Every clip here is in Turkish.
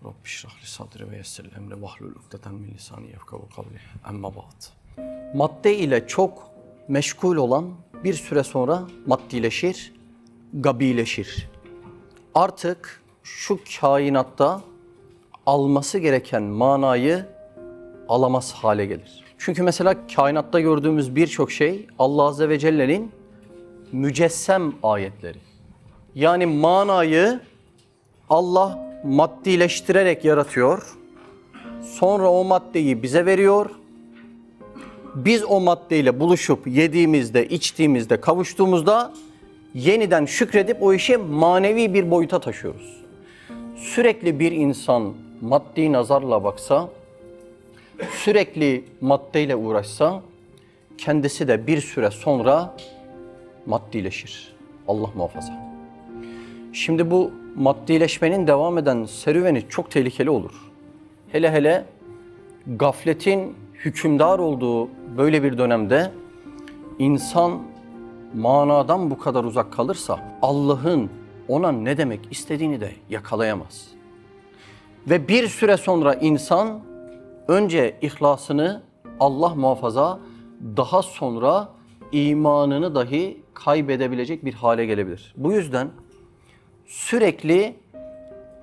Rabbi şrah li sadri ve yessir li emri vahlul ukdeten min lisani yefkahu kavli. Amma ba'd. Madde ile çok meşgul olan bir süre sonra maddileşir, gabileşir. Artık şu kainatta alması gereken manayı alamaz hale gelir. Çünkü mesela kainatta gördüğümüz birçok şey Allah Azze ve Celle'nin mücessem ayetleri. Yani manayı Allah maddileştirerek yaratıyor. Sonra o maddeyi bize veriyor. Biz o maddeyle buluşup yediğimizde, içtiğimizde, kavuştuğumuzda yeniden şükredip o işi manevi bir boyuta taşıyoruz. Sürekli bir insan maddi nazarla baksa, sürekli maddeyle uğraşsa, kendisi de bir süre sonra maddileşir. Allah muhafaza. Şimdi bu maddileşmenin devam eden serüveni çok tehlikeli olur. Hele hele gafletin hükümdar olduğu böyle bir dönemde insan manadan bu kadar uzak kalırsa Allah'ın ona ne demek istediğini de yakalayamaz. Ve bir süre sonra insan önce ihlasını, Allah muhafaza, daha sonra imanını dahi kaybedebilecek bir hale gelebilir. Bu yüzden sürekli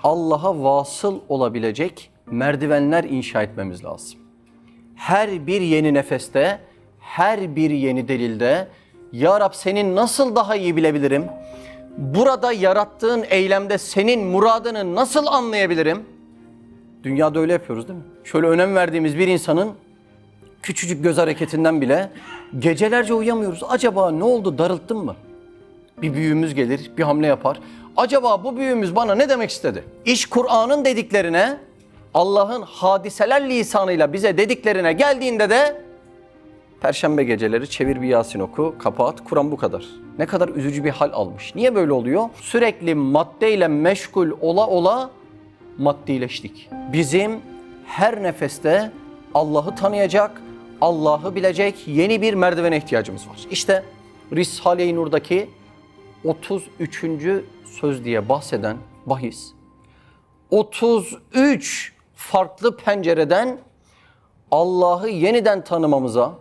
Allah'a vasıl olabilecek merdivenler inşa etmemiz lazım. Her bir yeni nefeste, her bir yeni delilde, Ya Rab seni nasıl daha iyi bilebilirim? Burada yarattığın eylemde senin muradını nasıl anlayabilirim? Dünyada öyle yapıyoruz değil mi? Şöyle önem verdiğimiz bir insanın küçücük göz hareketinden bile gecelerce uyuyamıyoruz. Acaba ne oldu, darılttın mı? Bir büyüğümüz gelir, bir hamle yapar. Acaba bu büyüğümüz bana ne demek istedi? İş Kur'an'ın dediklerine, Allah'ın hadiseler lisanıyla bize dediklerine geldiğinde de Perşembe geceleri çevir bir Yasin oku, kapat, Kur'an bu kadar. Ne kadar üzücü bir hal almış. Niye böyle oluyor? Sürekli maddeyle meşgul ola ola maddileştik. Bizim her nefeste Allah'ı tanıyacak, Allah'ı bilecek yeni bir merdivene ihtiyacımız var. İşte Risale-i Nur'daki 33. söz diye bahseden bahis, 33 farklı pencereden Allah'ı yeniden tanımamıza,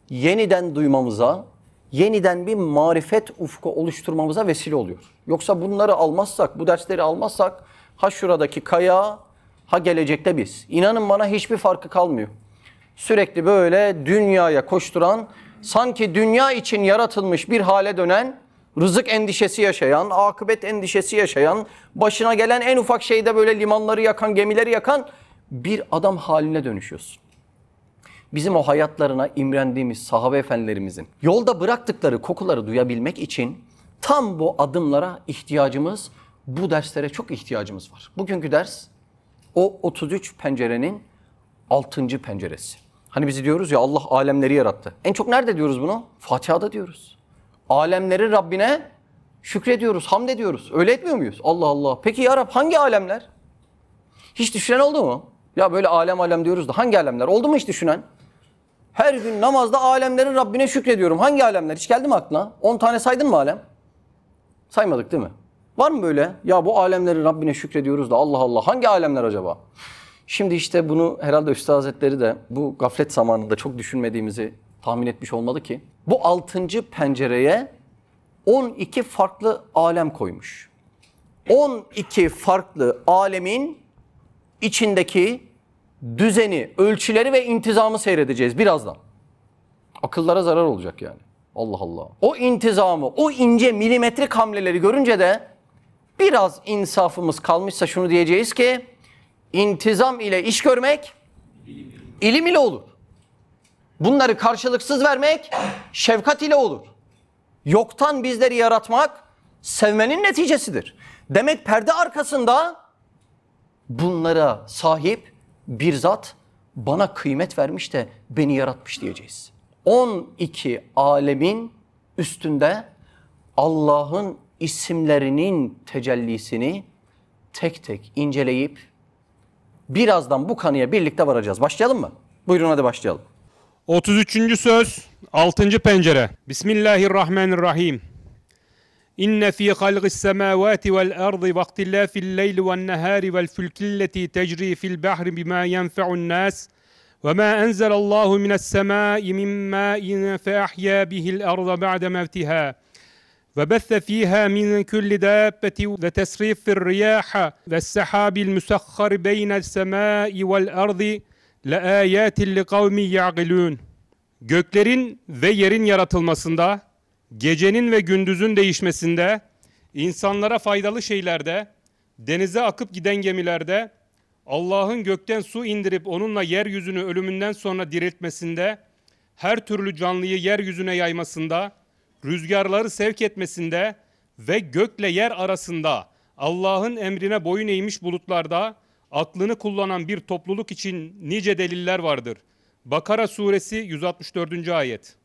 yeniden duymamıza, yeniden bir marifet ufku oluşturmamıza vesile oluyor. Yoksa bunları almazsak, bu dersleri almazsak ha şuradaki kaya, ha gelecekte biz. İnanın bana hiçbir farkı kalmıyor. Sürekli böyle dünyaya koşturan, sanki dünya için yaratılmış bir hale dönen, rızık endişesi yaşayan, akıbet endişesi yaşayan, başına gelen en ufak şeyde böyle limanları yakan, gemileri yakan bir adam haline dönüşüyorsun. Bizim o hayatlarına imrendiğimiz sahabe efendilerimizin yolda bıraktıkları kokuları duyabilmek için tam bu adımlara ihtiyacımız, bu derslere çok ihtiyacımız var. Bugünkü ders o 33 pencerenin 6. penceresi. Hani biz diyoruz ya Allah alemleri yarattı. En çok nerede diyoruz bunu? Fatiha'da diyoruz. Alemlerin Rabbine şükrediyoruz, hamd ediyoruz. Öyle etmiyor muyuz? Allah Allah. Peki ya Rab hangi alemler? Hiç düşünen oldu mu? Ya böyle alem alem diyoruz da hangi alemler? Oldu mu hiç düşünen? Her gün namazda alemlerin Rabbine şükrediyorum. Hangi alemler? Hiç geldi mi aklına? 10 tane saydın mı alem? Saymadık değil mi? Var mı böyle? Ya bu alemlerin Rabbine şükrediyoruz da Allah Allah. Hangi alemler acaba? Şimdi işte bunu herhalde Üstad Hazretleri de bu gaflet zamanında çok düşünmediğimizi tahmin etmiş olmalı ki. Bu 6. pencereye 12 farklı alem koymuş. 12 farklı alemin içindeki düzeni, ölçüleri ve intizamı seyredeceğiz birazdan. Akıllara zarar olacak yani. Allah Allah. O intizamı, o ince milimetrik hamleleri görünce de biraz insafımız kalmışsa şunu diyeceğiz ki intizam ile iş görmek ilim ile olur. Bunları karşılıksız vermek şefkat ile olur. Yoktan bizleri yaratmak sevmenin neticesidir. Demek perde arkasında bunlara sahip bir zat bana kıymet vermiş de beni yaratmış diyeceğiz. 12 alemin üstünde Allah'ın isimlerinin tecellisini tek tek inceleyip birazdan bu kanıya birlikte varacağız. Başlayalım mı? Buyurun hadi başlayalım. 33. söz 6. pencere. Bismillahirrahmanirrahim. İnne fî halqis semâvâti vel ardı ve ihtilâfil leyli ven nehâri vel fulkilleti tecrî fil bahri bimâ yenfe'un nâs ve mâ enzelallahu mine's-semâi min mâin fe ahyâ bihil arda ba'de mevtihâ وبث فيها من كل دابة وتصريف الرياح والسحاب المسخر بين السماء والأرض لآيات لقوم يعقلون. Göklerin ve yerin yaratılmasında, gecenin ve gündüzün değişmesinde, insanlara faydalı şeylerde, denize akıp giden gemilerde, Allah'ın gökten su indirip onunla yeryüzünü ölümünden sonra diriltmesinde, her türlü canlıyı yeryüzüne yaymasında, rüzgarları sevk etmesinde ve gökle yer arasında Allah'ın emrine boyun eğmiş bulutlarda aklını kullanan bir topluluk için nice deliller vardır. Bakara suresi 164. ayet.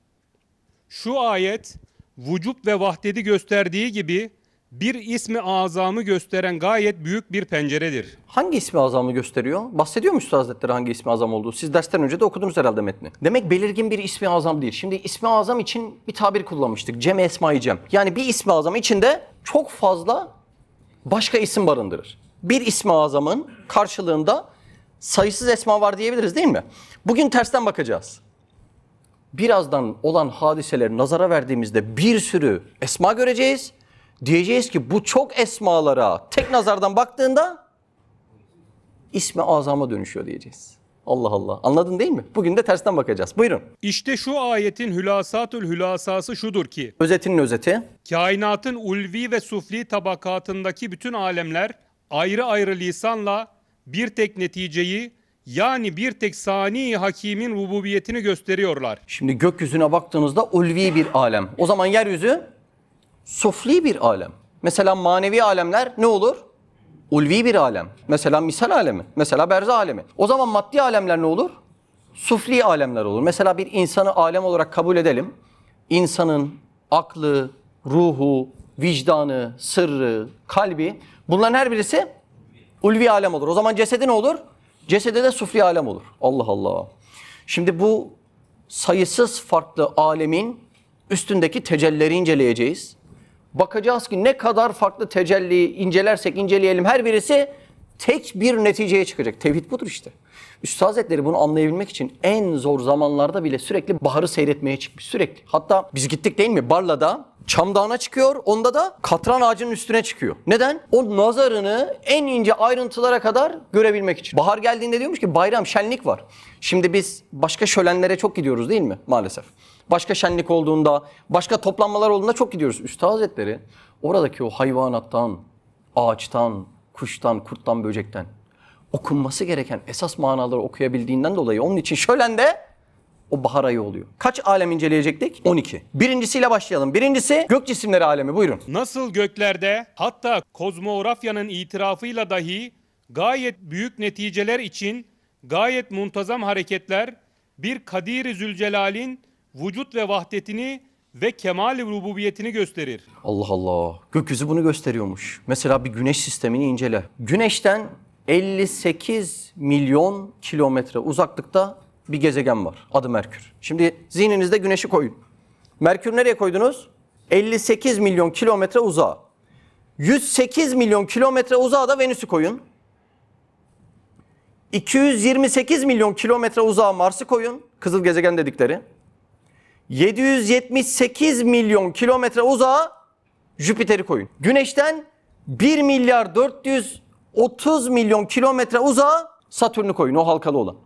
Şu ayet vücut ve vahdeti gösterdiği gibi bir ismi azamı gösteren gayet büyük bir penceredir. Hangi ismi azamı gösteriyor? Bahsediyor mu Üstad Hazretleri hangi ismi azam olduğu? Siz dersten önce de okudunuz herhalde metni. Demek belirgin bir ismi azam değil. Şimdi ismi azam için bir tabir kullanmıştık. Cem esma-i cem. Yani bir ismi azam içinde çok fazla başka isim barındırır. Bir ismi azamın karşılığında sayısız esma var diyebiliriz değil mi? Bugün tersten bakacağız. Birazdan olan hadiseleri nazara verdiğimizde bir sürü esma göreceğiz. Diyeceğiz ki bu çok esmalara tek nazardan baktığında ismi azama dönüşüyor diyeceğiz. Allah Allah. Anladın değil mi? Bugün de tersten bakacağız. Buyurun. İşte şu ayetin hülasatül hülasası şudur ki, Özetinin özeti. kainatın ulvi ve sufli tabakatındaki bütün alemler ayrı ayrı lisanla bir tek neticeyi, yani bir tek sani hakimin rububiyetini gösteriyorlar. Şimdi gökyüzüne baktığınızda ulvi bir alem. O zaman yeryüzü sufli bir alem. Mesela manevi alemler ne olur? Ulvi bir alem. Mesela misal alemi. Mesela berzah alemi. O zaman maddi alemler ne olur? Sufli alemler olur. Mesela bir insanı alem olarak kabul edelim. İnsanın aklı, ruhu, vicdanı, sırrı, kalbi, bunların her birisi ulvi alem olur. O zaman cesedi ne olur? Cesedi de sufli alem olur. Allah Allah. Şimdi bu sayısız farklı alemin üstündeki tecellileri inceleyeceğiz. Bakacağız ki ne kadar farklı tecelli incelersek inceleyelim her birisi tek bir neticeye çıkacak. Tevhid budur işte. Üstad Hazretleri bunu anlayabilmek için en zor zamanlarda bile sürekli baharı seyretmeye çıkmış. Sürekli. Hatta biz gittik değil mi? Barla'da Çam Dağı'na çıkıyor. Onda da katran ağacının üstüne çıkıyor. Neden? O nazarını en ince ayrıntılara kadar görebilmek için. Bahar geldiğinde diyormuş ki bayram, şenlik var. Şimdi biz başka şölenlere çok gidiyoruz değil mi? Maalesef. Başka şenlik olduğunda, başka toplanmalar olduğunda çok gidiyoruz. Üstad Hazretleri oradaki o hayvanattan, ağaçtan, kuştan, kurttan, böcekten okunması gereken esas manaları okuyabildiğinden dolayı onun için şölende o bahar ayı oluyor. Kaç alem inceleyecektik? 12. Birincisiyle başlayalım. Birincisi gök cisimleri alemi. Buyurun. Nasıl göklerde, hatta kozmografyanın itirafıyla dahi gayet büyük neticeler için gayet muntazam hareketler bir Kadir-i Zülcelal'in vücut ve vahdetini ve kemal-i rububiyetini gösterir. Allah Allah. Gökyüzü bunu gösteriyormuş. Mesela bir güneş sistemini incele. Güneşten 58 milyon kilometre uzaklıkta bir gezegen var. Adı Merkür. Şimdi zihninizde güneşi koyun. Merkür nereye koydunuz? 58 milyon kilometre uzağa. 108 milyon kilometre uzağa da Venüs'ü koyun. 228 milyon kilometre uzağa Mars'ı koyun. Kızıl gezegen dedikleri. 778 milyon kilometre uzağa Jüpiter'i koyun. Güneşten 1 milyar 430 milyon kilometre uzağa Satürn'ü koyun, o halkalı olan.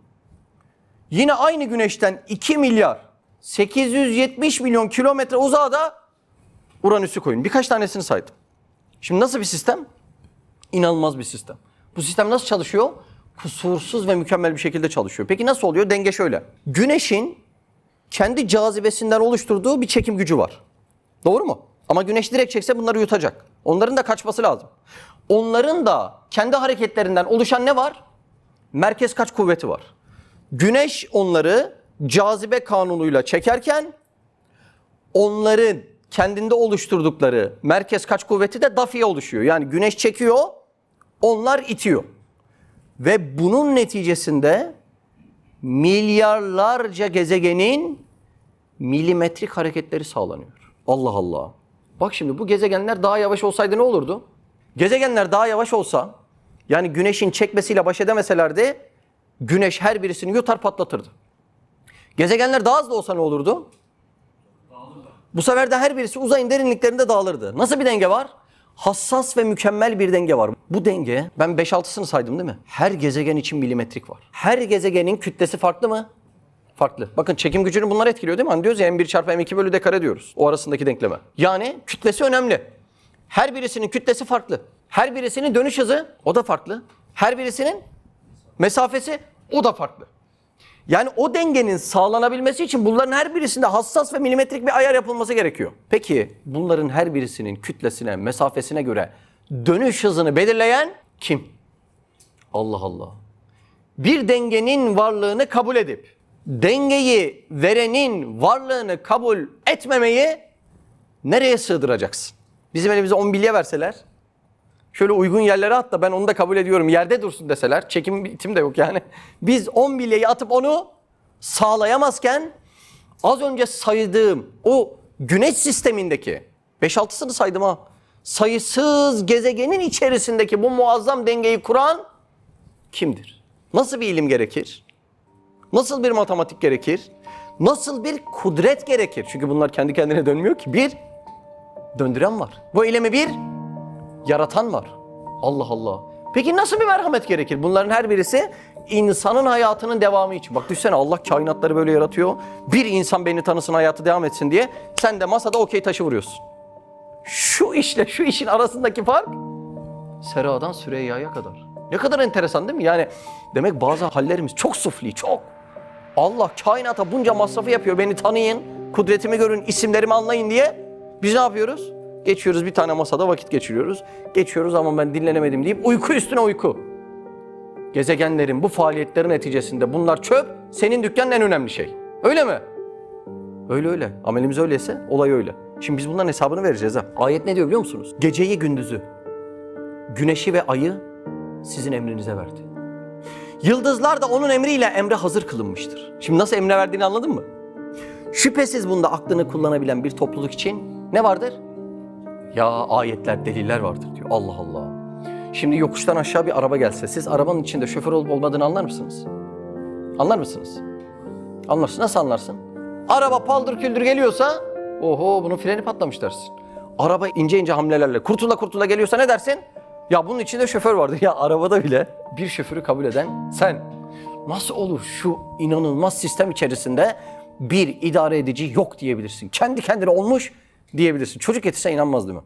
Yine aynı güneşten 2 milyar 870 milyon kilometre uzağa da Uranüs'ü koyun. Birkaç tanesini saydım. Şimdi nasıl bir sistem? İnanılmaz bir sistem. Bu sistem nasıl çalışıyor? Kusursuz ve mükemmel bir şekilde çalışıyor. Peki nasıl oluyor? Denge şöyle. Güneşin kendi cazibesinden oluşturduğu bir çekim gücü var. Doğru mu? Ama güneş direkt çekse bunları yutacak. Onların da kaçması lazım. Onların da kendi hareketlerinden oluşan ne var? Merkez kaç kuvveti var. Güneş onları cazibe kanunuyla çekerken onların kendinde oluşturdukları merkez kaç kuvveti de dafiye oluşuyor. Yani güneş çekiyor, onlar itiyor. Ve bunun neticesinde milyarlarca gezegenin milimetrik hareketleri sağlanıyor. Allah Allah. Bak şimdi bu gezegenler daha yavaş olsaydı ne olurdu? Gezegenler daha yavaş olsa, yani güneşin çekmesiyle baş edemeselerdi, güneş her birisini yutar patlatırdı. Gezegenler daha hızlı olsa ne olurdu? Bu sefer de her birisi uzayın derinliklerinde dağılırdı. Nasıl bir denge var? Hassas ve mükemmel bir denge var. Bu denge, ben 5-6'sını saydım değil mi? Her gezegen için milimetrik var. Her gezegenin kütlesi farklı mı? Farklı. Bakın çekim gücünü bunlar etkiliyor değil mi? Hani diyoruz ya m1 çarpı m2 bölü d kare diyoruz. O arasındaki denkleme. Yani kütlesi önemli. Her birisinin kütlesi farklı. Her birisinin dönüş hızı o da farklı. Her birisinin mesafesi o da farklı. Yani o dengenin sağlanabilmesi için bunların her birisinde hassas ve milimetrik bir ayar yapılması gerekiyor. Peki bunların her birisinin kütlesine, mesafesine göre dönüş hızını belirleyen kim? Allah Allah. Bir dengenin varlığını kabul edip dengeyi verenin varlığını kabul etmemeyi nereye sığdıracaksın? Bizim elimize 10 bilye verseler, şöyle uygun yerlere at da ben onu da kabul ediyorum, yerde dursun deseler, çekim itim de yok yani. Biz 10 bilyeyi atıp onu sağlayamazken az önce saydığım o güneş sistemindeki 5-6'sını saydım ha, sayısız gezegenin içerisindeki bu muazzam dengeyi kuran kimdir? Nasıl bir ilim gerekir? Nasıl bir matematik gerekir? Nasıl bir kudret gerekir? Çünkü bunlar kendi kendine dönmüyor ki. Bir döndüren var. Bu eylemi bir yaratan var. Allah Allah. Peki nasıl bir merhamet gerekir? Bunların her birisi insanın hayatının devamı için. Bak düşünsene, Allah kainatları böyle yaratıyor. Bir insan beni tanısın, hayatı devam etsin diye. Sen de masada okey taşı vuruyorsun. Şu işle şu işin arasındaki fark Sera'dan Süreyya'ya kadar. Ne kadar enteresan değil mi? Yani demek bazı hallerimiz çok sufli, çok. Allah kainata bunca masrafı yapıyor. Beni tanıyın, kudretimi görün, isimlerimi anlayın diye. Biz ne yapıyoruz? Geçiyoruz bir tane masada vakit geçiriyoruz. Geçiyoruz ama ben dinlenemedim deyip uyku üstüne uyku. Gezegenlerin bu faaliyetlerin neticesinde bunlar çöp, senin dükkanın en önemli şey. Öyle mi? Öyle öyle. Amelimiz öyleyse olay öyle. Şimdi biz bunların hesabını vereceğiz ha. Ayet ne diyor biliyor musunuz? Geceyi gündüzü, güneşi ve ayı sizin emrinize verdi. Yıldızlar da onun emriyle emre hazır kılınmıştır. Şimdi nasıl emre verdiğini anladın mı? Şüphesiz bunda aklını kullanabilen bir topluluk için ne vardır? Ya ayetler, deliller vardır diyor. Allah Allah. Şimdi yokuştan aşağı bir araba gelse, siz arabanın içinde şoför olup olmadığını anlar mısınız? Anlar mısınız? Anlarsın. Nasıl anlarsın? Araba paldır küldür geliyorsa, oho bunun freni patlamış dersin. Araba ince ince hamlelerle kurtula kurtula geliyorsa ne dersin? Ya bunun içinde şoför vardı. Ya arabada bile bir şoförü kabul eden sen. Nasıl olur şu inanılmaz sistem içerisinde bir idare edici yok diyebilirsin. Kendi kendine olmuş diyebilirsin. Çocuk yetişse inanmaz değil mi?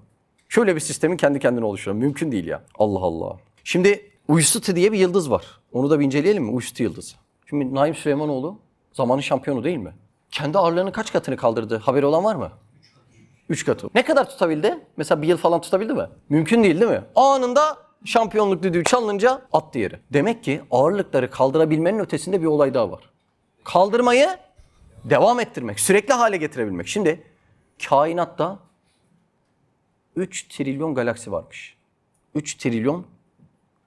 Şöyle bir sistemin kendi kendine oluşuyor. Mümkün değil ya. Allah Allah. Şimdi Uysuti diye bir yıldız var. Onu da bir inceleyelim mi? Uysuti yıldızı. Şimdi Naim Süleymanoğlu zamanın şampiyonu değil mi? Kendi ağırlığının kaç katını kaldırdı? Haberi olan var mı? 3 katı. Ne kadar tutabildi? Mesela bir yıl falan tutabildi mi? Mümkün değil mi? Anında şampiyonluk düdüğü çalınınca attı yere. Demek ki ağırlıkları kaldırabilmenin ötesinde bir olay daha var. Kaldırmayı devam ettirmek, sürekli hale getirebilmek. Şimdi kainatta 3 trilyon galaksi varmış. 3 trilyon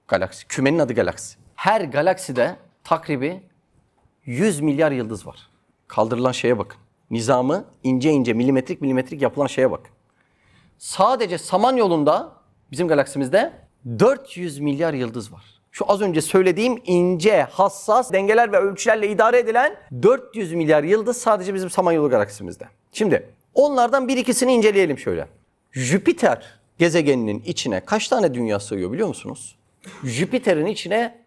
galaksi. Kümenin adı galaksi. Her galakside takribi 100 milyar yıldız var. Kaldırılan şeye bakın. Nizamı ince ince milimetrik yapılan şeye bak. Sadece Samanyolu'nda bizim galaksimizde 400 milyar yıldız var. Şu az önce söylediğim ince, hassas dengeler ve ölçülerle idare edilen 400 milyar yıldız sadece bizim Samanyolu galaksimizde. Şimdi onlardan bir ikisini inceleyelim şöyle. Jüpiter gezegeninin içine kaç tane dünya sığıyor biliyor musunuz? Jüpiter'in içine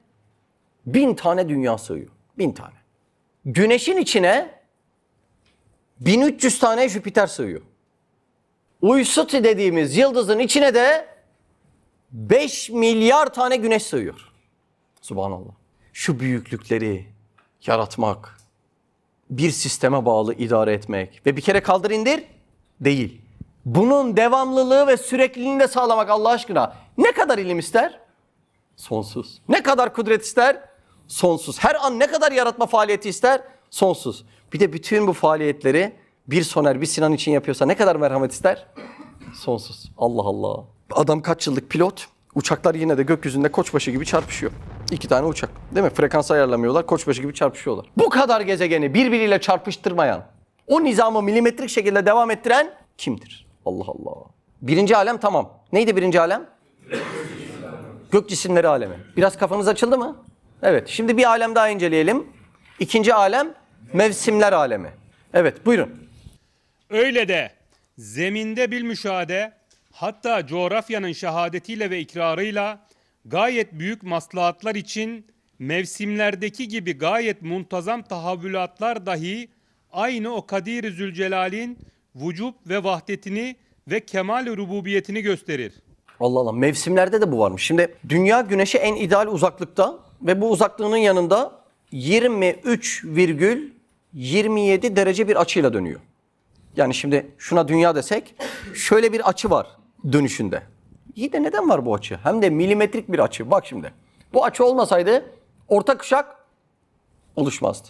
1000 tane dünya sığıyor. 1000 tane. Güneşin içine 1300 tane Jüpiter sığıyor. Uysuti dediğimiz yıldızın içine de 5 milyar tane güneş sığıyor. Subhanallah. Şu büyüklükleri yaratmak, bir sisteme bağlı idare etmek ve bir kere kaldır indir değil. Bunun devamlılığı ve sürekliliğini de sağlamak Allah aşkına ne kadar ilim ister? Sonsuz. Ne kadar kudret ister? Sonsuz. Her an ne kadar yaratma faaliyeti ister? Sonsuz. Bir de bütün bu faaliyetleri bir Soner, bir Sinan için yapıyorsa ne kadar merhamet ister? Sonsuz. Allah Allah. Adam kaç yıllık pilot, uçaklar yine de gökyüzünde koçbaşı gibi çarpışıyor. 2 tane uçak. Değil mi? Frekans ayarlamıyorlar, koçbaşı gibi çarpışıyorlar. Bu kadar gezegeni birbiriyle çarpıştırmayan, o nizamı milimetrik şekilde devam ettiren kimdir? Allah Allah. Birinci alem tamam. Neydi birinci alem? Gök cisimleri alemi. Biraz kafanız açıldı mı? Evet. Şimdi bir alem daha inceleyelim. İkinci alem mevsimler alemi. Evet, buyurun. Öyle de zeminde bil müşahede, hatta coğrafyanın şehadetiyle ve ikrarıyla gayet büyük maslahatlar için mevsimlerdeki gibi gayet muntazam tahavvülatlar dahi aynı o Kadir-i Zülcelal'in vücub ve vahdetini ve kemal-i rububiyetini gösterir. Allah Allah, mevsimlerde de bu varmış. Şimdi dünya güneşe en ideal uzaklıkta ve bu uzaklığının yanında 23,27 derece bir açıyla dönüyor. Yani şimdi şuna dünya desek şöyle bir açı var dönüşünde. İyi de neden var bu açı? Hem de milimetrik bir açı. Bak şimdi. Bu açı olmasaydı orta kuşak oluşmazdı.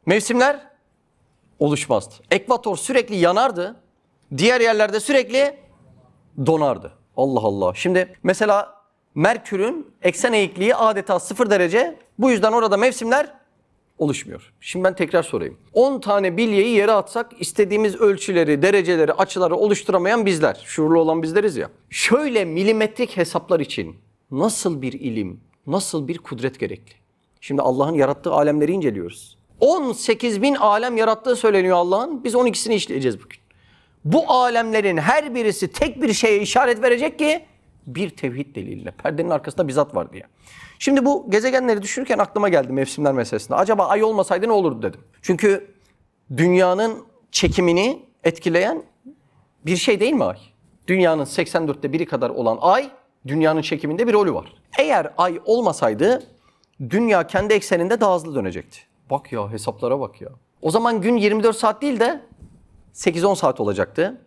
Mevsimler oluşmazdı. Ekvator sürekli yanardı. Diğer yerlerde sürekli donardı. Allah Allah. Şimdi mesela Merkür'ün eksen eğikliği adeta 0 derece. Bu yüzden orada mevsimler oluşmuyor. Şimdi ben tekrar sorayım. 10 tane bilyeyi yere atsak istediğimiz ölçüleri, dereceleri, açıları oluşturamayan bizler. Şuurlu olan bizleriz ya. Şöyle milimetrik hesaplar için nasıl bir ilim, nasıl bir kudret gerekli? Şimdi Allah'ın yarattığı alemleri inceliyoruz. 18 bin alem yarattığı söyleniyor Allah'ın. Biz 12'sini işleyeceğiz bugün. Bu alemlerin her birisi tek bir şeye işaret verecek ki bir tevhid deliline. Perdenin arkasında bir zat var diye. Şimdi bu gezegenleri düşünürken aklıma geldi mevsimler meselesinde. Acaba ay olmasaydı ne olurdu dedim. Çünkü dünyanın çekimini etkileyen bir şey değil mi ay? Dünyanın 84'te biri kadar olan ay, dünyanın çekiminde bir rolü var. Eğer ay olmasaydı dünya kendi ekseninde daha hızlı dönecekti. Bak ya, hesaplara bak ya. O zaman gün 24 saat değil de 8-10 saat olacaktı.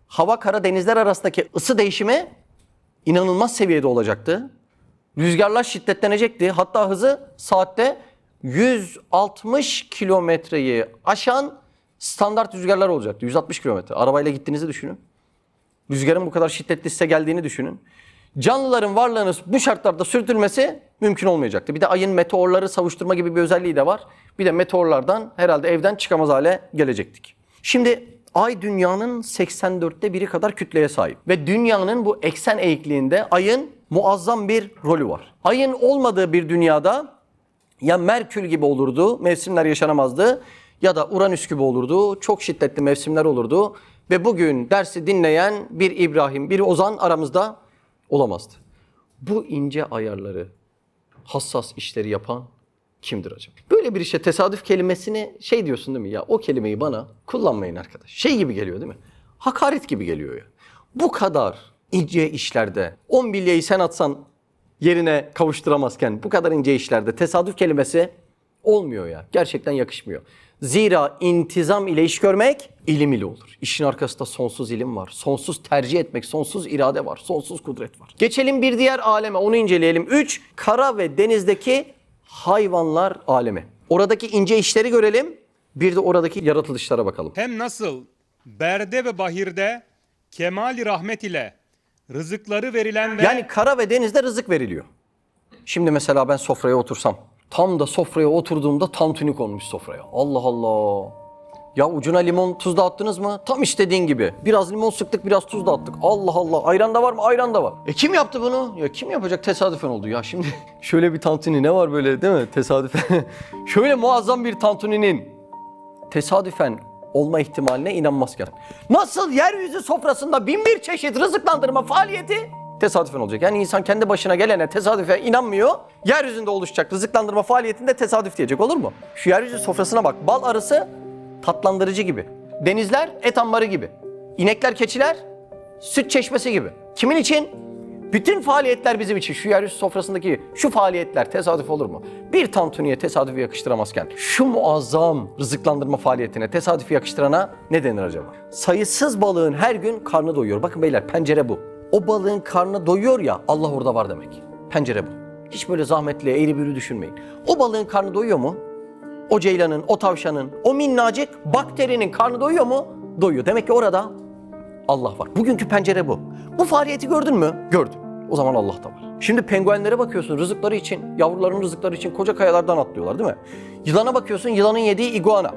Hava, kara, denizler arasındaki ısı değişimi inanılmaz seviyede olacaktı. Rüzgarlar şiddetlenecekti. Hatta hızı saatte 160 kilometreyi aşan standart rüzgarlar olacaktı. 160 kilometre. Arabayla gittiğinizi düşünün. Rüzgarın bu kadar şiddetli size geldiğini düşünün. Canlıların varlığını bu şartlarda sürdürmesi mümkün olmayacaktı. Bir de ayın meteorları savuşturma gibi bir özelliği de var. Bir de meteorlardan herhalde evden çıkamaz hale gelecektik. Şimdi ay dünyanın 84'te biri kadar kütleye sahip. Ve dünyanın bu eksen eğikliğinde ayın muazzam bir rolü var. Ayın olmadığı bir dünyada ya Merkür gibi olurdu, mevsimler yaşanamazdı, ya da Uranüs gibi olurdu, çok şiddetli mevsimler olurdu. Ve bugün dersi dinleyen bir İbrahim, bir Ozan aramızda olamazdı. Bu ince ayarları, hassas işleri yapan kimdir acaba? Böyle bir işe tesadüf kelimesini şey diyorsun değil mi? Ya o kelimeyi bana kullanmayın arkadaş. Şey gibi geliyor değil mi? Hakaret gibi geliyor ya. Bu kadar ince işlerde 10 bilyeyi sen atsan yerine kavuşturamazken bu kadar ince işlerde tesadüf kelimesi olmuyor ya. Gerçekten yakışmıyor. Zira intizam ile iş görmek ilim ile olur. İşin arkasında sonsuz ilim var. Sonsuz tercih etmek, sonsuz irade var. Sonsuz kudret var. Geçelim bir diğer aleme, onu inceleyelim. 3. Kara ve denizdeki hayvanlar alemi. Oradaki ince işleri görelim. Bir de oradaki yaratılışlara bakalım. Hem nasıl berde ve bahirde kemali rahmet ile rızıkları verilen ve Yani kara ve denizde rızık veriliyor. Şimdi mesela ben sofraya otursam, tam da sofraya oturduğumda tantuni konmuş sofraya. Allah Allah. Ya ucuna limon, tuz da attınız mı? Tam istediğin gibi. Biraz limon sıktık, biraz tuz da attık. Allah Allah. Ayran da var mı? Ayran da var. Kim yaptı bunu? Ya kim yapacak? Tesadüfen oldu. Ya şimdi şöyle bir tantuni ne var böyle değil mi? Tesadüfen. Şöyle muazzam bir tantuninin tesadüfen olma ihtimaline inanmazken. Nasıl yeryüzü sofrasında bin bir çeşit rızıklandırma faaliyeti tesadüfen olacak. Yani insan kendi başına gelene tesadüfe inanmıyor. Yeryüzünde oluşacak rızıklandırma faaliyetinde tesadüf diyecek, olur mu? Şu yeryüzü sofrasına bak. Bal arısı tatlandırıcı gibi. Denizler et ambarı gibi. İnekler, keçiler süt çeşmesi gibi. Kimin için? Bütün faaliyetler bizim için. Şu yeryüzü sofrasındaki şu faaliyetler tesadüf olur mu? Bir tantuniye tesadüfi yakıştıramazken şu muazzam rızıklandırma faaliyetine tesadüfi yakıştırana ne denir acaba? Sayısız balığın her gün karnı doyuyor. Bakın beyler, pencere bu. O balığın karnı doyuyor ya, Allah orada var demek. Pencere bu. Hiç böyle zahmetli, eğri büğrü düşünmeyin. O balığın karnı doyuyor mu? O ceylanın, o tavşanın, o minnacık bakterinin karnı doyuyor mu? Doyuyor. Demek ki orada Allah var. Bugünkü pencere bu. Bu faaliyeti gördün mü? Gördüm. O zaman Allah da var. Şimdi penguenlere bakıyorsun, rızıkları için, yavrularının rızıkları için koca kayalardan atlıyorlar değil mi? Yılana bakıyorsun, yılanın yediği iguana.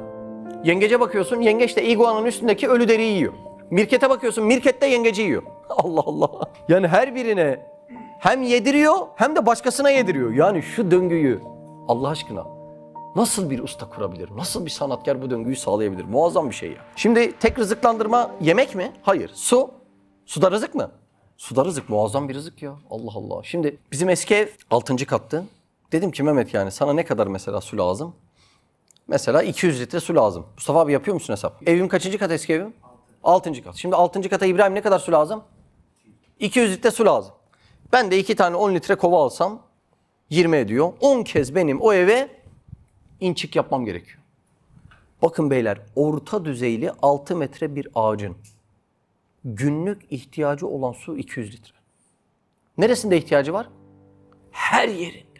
Yengece bakıyorsun, yengeç de iguananın üstündeki ölü deriyi yiyor. Mirkete bakıyorsun, mirkette yengeci yiyor. Allah Allah. Yani her birine hem yediriyor hem de başkasına yediriyor. Yani şu döngüyü Allah aşkına nasıl bir usta kurabilir? Nasıl bir sanatkar bu döngüyü sağlayabilir? Muazzam bir şey ya. Şimdi tek rızıklandırma yemek mi? Hayır. Su. Suda rızık mı? Suda rızık, muazzam bir rızık ya. Allah Allah. Şimdi bizim eski ev 6. kattı. Dedim ki Mehmet yani sana ne kadar mesela su lazım? Mesela 200 litre su lazım. Mustafa abi yapıyor musun hesap? Evim kaçıncı kat eski evim? 6. kat. Şimdi 6. kata İbrahim ne kadar su lazım? 200 litre su lazım. Ben de 2 tane 10 litre kova alsam 20 ediyor. 10 kez benim o eve inçik yapmam gerekiyor. Bakın beyler, orta düzeyli 6 metre bir ağacın günlük ihtiyacı olan su 200 litre. Neresinde ihtiyacı var? Her yerinde.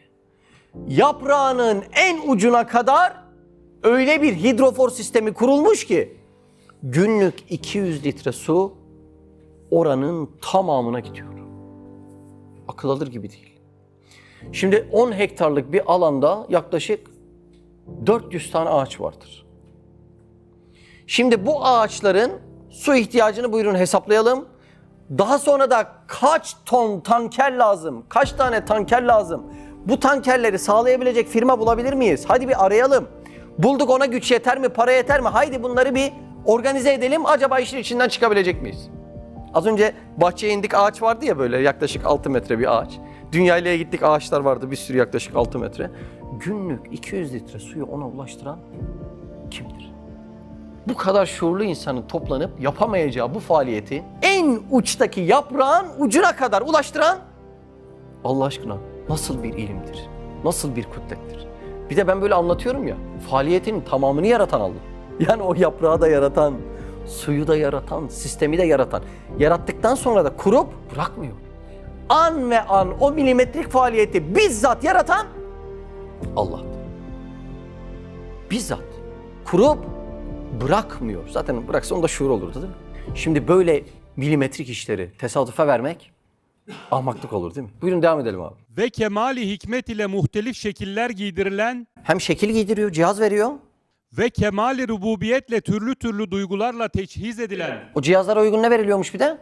Yaprağının en ucuna kadar öyle bir hidrofor sistemi kurulmuş ki günlük 200 litre su oranın tamamına gidiyor. Akıl alır gibi değil. Şimdi 10 hektarlık bir alanda yaklaşık 400 tane ağaç vardır. Şimdi bu ağaçların su ihtiyacını buyurun hesaplayalım. Daha sonra da kaç ton tanker lazım? Kaç tane tanker lazım? Bu tankerleri sağlayabilecek firma bulabilir miyiz? Hadi bir arayalım. Bulduk, ona güç yeter mi? Para yeter mi? Haydi bunları bir organize edelim. Acaba işin içinden çıkabilecek miyiz? Az önce bahçeye indik, ağaç vardı ya böyle yaklaşık 6 metre bir ağaç. Dünyayla gittik, ağaçlar vardı bir sürü yaklaşık 6 metre. Günlük 200 litre suyu ona ulaştıran kimdir? Bu kadar şuurlu insanın toplanıp yapamayacağı bu faaliyeti en uçtaki yaprağın ucuna kadar ulaştıran Allah aşkına nasıl bir ilimdir? Nasıl bir kudrettir? Bir de ben böyle anlatıyorum ya, faaliyetin tamamını yaratan Allah. Yani o yaprağı da yaratan, suyu da yaratan, sistemi de yaratan. Yarattıktan sonra da kurup bırakmıyor. An ve an o milimetrik faaliyeti bizzat yaratan Allah'tır. Bizzat kurup bırakmıyor. Zaten bıraksa onda şuur olurdu değil mi? Şimdi böyle milimetrik işleri tesadüfe vermek ahmaklık olur değil mi? Buyurun devam edelim abi. Ve kemali hikmet ile muhtelif şekiller giydirilen Hem şekil giydiriyor, cihaz veriyor. ve kemali rububiyetle türlü türlü duygularla teçhiz edilen O cihazlara uygun ne veriliyormuş bir de?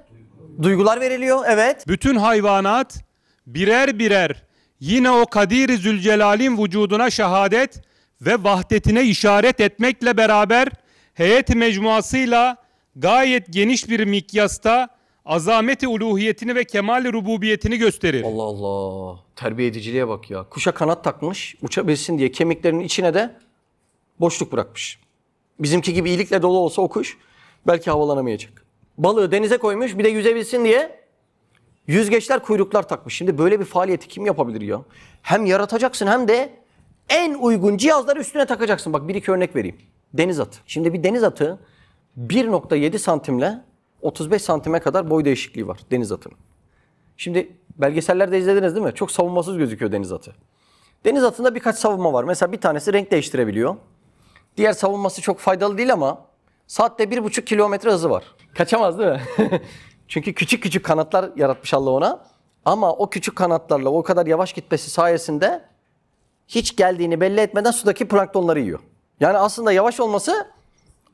Duygular veriliyor, evet. bütün hayvanat birer birer yine o Kadir-i Zülcelal'in vücuduna şehadet ve vahdetine işaret etmekle beraber heyet mecmuasıyla gayet geniş bir mikyasta azameti uluhiyetini ve kemal-i rububiyetini gösterir. Allah Allah. Terbiye ediciliğe bak ya. Kuşa kanat takmış, uçabilsin diye kemiklerinin içine de boşluk bırakmış. Bizimki gibi iyilikle dolu olsa o kuş belki havalanamayacak. Balığı denize koymuş, bir de yüzebilsin diye yüzgeçler, kuyruklar takmış. Şimdi böyle bir faaliyeti kim yapabilir ya? Hem yaratacaksın hem de en uygun cihazları üstüne takacaksın. Bak bir iki örnek vereyim. Deniz atı. Şimdi bir deniz atı 1,7 santimle 35 santime kadar boy değişikliği var deniz atının. Şimdi belgesellerde izlediniz değil mi? Çok savunmasız gözüküyor deniz atı. Deniz atında birkaç savunma var. Mesela bir tanesi renk değiştirebiliyor. Diğer savunması çok faydalı değil ama saatte 1,5 kilometre hızı var. Kaçamaz değil mi? Çünkü küçük küçük kanatlar yaratmış Allah ona. Ama o küçük kanatlarla o kadar yavaş gitmesi sayesinde hiç geldiğini belli etmeden sudaki planktonları yiyor. Yani aslında yavaş olması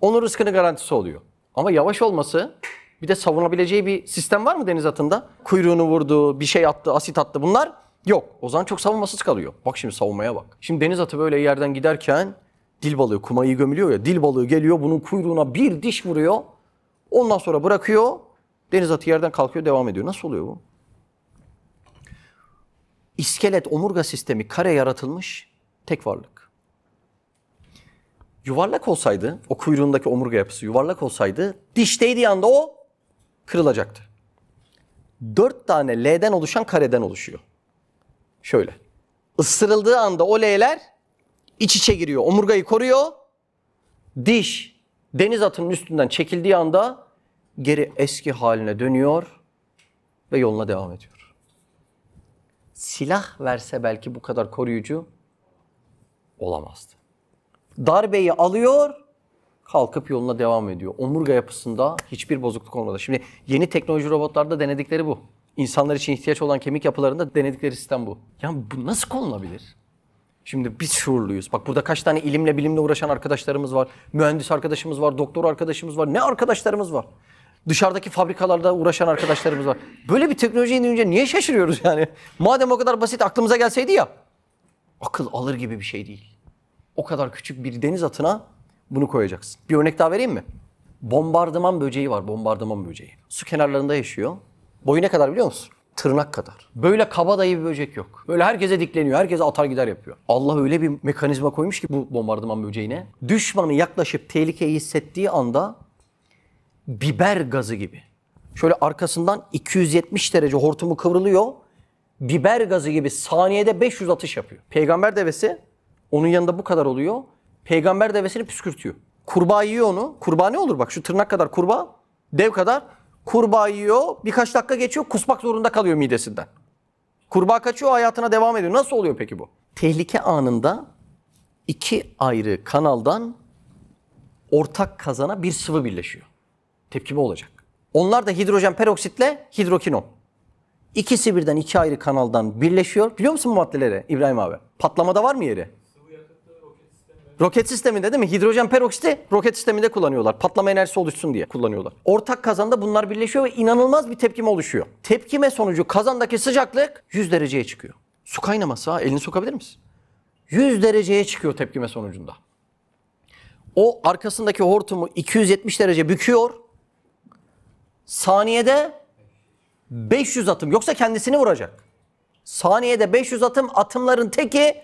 onun rızkını garantisi oluyor. Ama yavaş olması, bir de savunabileceği bir sistem var mı deniz atında? Kuyruğunu vurdu, bir şey attı, asit attı, bunlar yok. O zaman çok savunmasız kalıyor. Bak şimdi savunmaya bak. Şimdi deniz atı böyle yerden giderken dil balığı, kumayı gömülüyor ya, dil balığı geliyor bunun kuyruğuna bir diş vuruyor. Ondan sonra bırakıyor. Deniz atı yerden kalkıyor, devam ediyor. Nasıl oluyor bu? İskelet, omurga sistemi kare yaratılmış tek varlık. Yuvarlak olsaydı, o kuyruğundaki omurga yapısı yuvarlak olsaydı, diş değdiği anda o kırılacaktı. 4 tane L'den oluşan kareden oluşuyor. Şöyle. Isırıldığı anda o L'ler iç içe giriyor. Omurgayı koruyor. Diş deniz atının üstünden çekildiği anda geri eski haline dönüyor ve yoluna devam ediyor. Silah verse belki bu kadar koruyucu olamazdı. Darbeyi alıyor, kalkıp yoluna devam ediyor. Omurga yapısında hiçbir bozukluk olmadı. Şimdi yeni teknoloji robotlarda denedikleri bu. İnsanlar için ihtiyaç olan kemik yapılarında denedikleri sistem bu. Ya bu nasıl konulabilir? Şimdi biz şuurluyuz. Bak burada kaç tane ilimle bilimle uğraşan arkadaşlarımız var. Mühendis arkadaşımız var, doktor arkadaşımız var. Ne arkadaşlarımız var. Dışarıdaki fabrikalarda uğraşan arkadaşlarımız var. Böyle bir teknolojiye inince niye şaşırıyoruz yani? Madem o kadar basit aklımıza gelseydi ya. Akıl alır gibi bir şey değil. O kadar küçük bir deniz atına bunu koyacaksın. Bir örnek daha vereyim mi? Bombardıman böceği var, bombardıman böceği. Su kenarlarında yaşıyor. Boyu ne kadar biliyor musun? Tırnak kadar. Böyle kabadayı bir böcek yok. Böyle herkese dikleniyor, herkese atar gider yapıyor. Allah öyle bir mekanizma koymuş ki bu bombardıman böceğine. Düşmanı yaklaşıp tehlikeyi hissettiği anda biber gazı gibi. Şöyle arkasından 270 derece hortumu kıvrılıyor. Biber gazı gibi saniyede 500 atış yapıyor. Peygamber devesi onun yanında bu kadar oluyor. Peygamber devesini püskürtüyor. Kurbağa yiyor onu. Kurbağa ne olur bak şu tırnak kadar kurbağa. Dev kadar. Kurbağa yiyor. Birkaç dakika geçiyor. Kusmak zorunda kalıyor midesinden. Kurbağa kaçıyor, hayatına devam ediyor. Nasıl oluyor peki bu? Tehlike anında iki ayrı kanaldan ortak kazana bir sıvı birleşiyor. Tepkime olacak. Onlar da hidrojen peroksitle hidrokinon. İkisi birden iki ayrı kanaldan birleşiyor. Biliyor musun bu maddeleri İbrahim abi? Patlamada var mı yeri? Roket sisteminde değil mi? Hidrojen peroksiti roket sisteminde kullanıyorlar. Patlama enerjisi oluşsun diye kullanıyorlar. Ortak kazanda bunlar birleşiyor ve inanılmaz bir tepkime oluşuyor. Tepkime sonucu kazandaki sıcaklık 100 dereceye çıkıyor. Su kaynaması ha, elini sokabilir misin? 100 dereceye çıkıyor tepkime sonucunda. O arkasındaki hortumu 270 derece büküyor. Saniyede 500 atım, yoksa kendisini vuracak. Saniyede 500 atım, atımların teki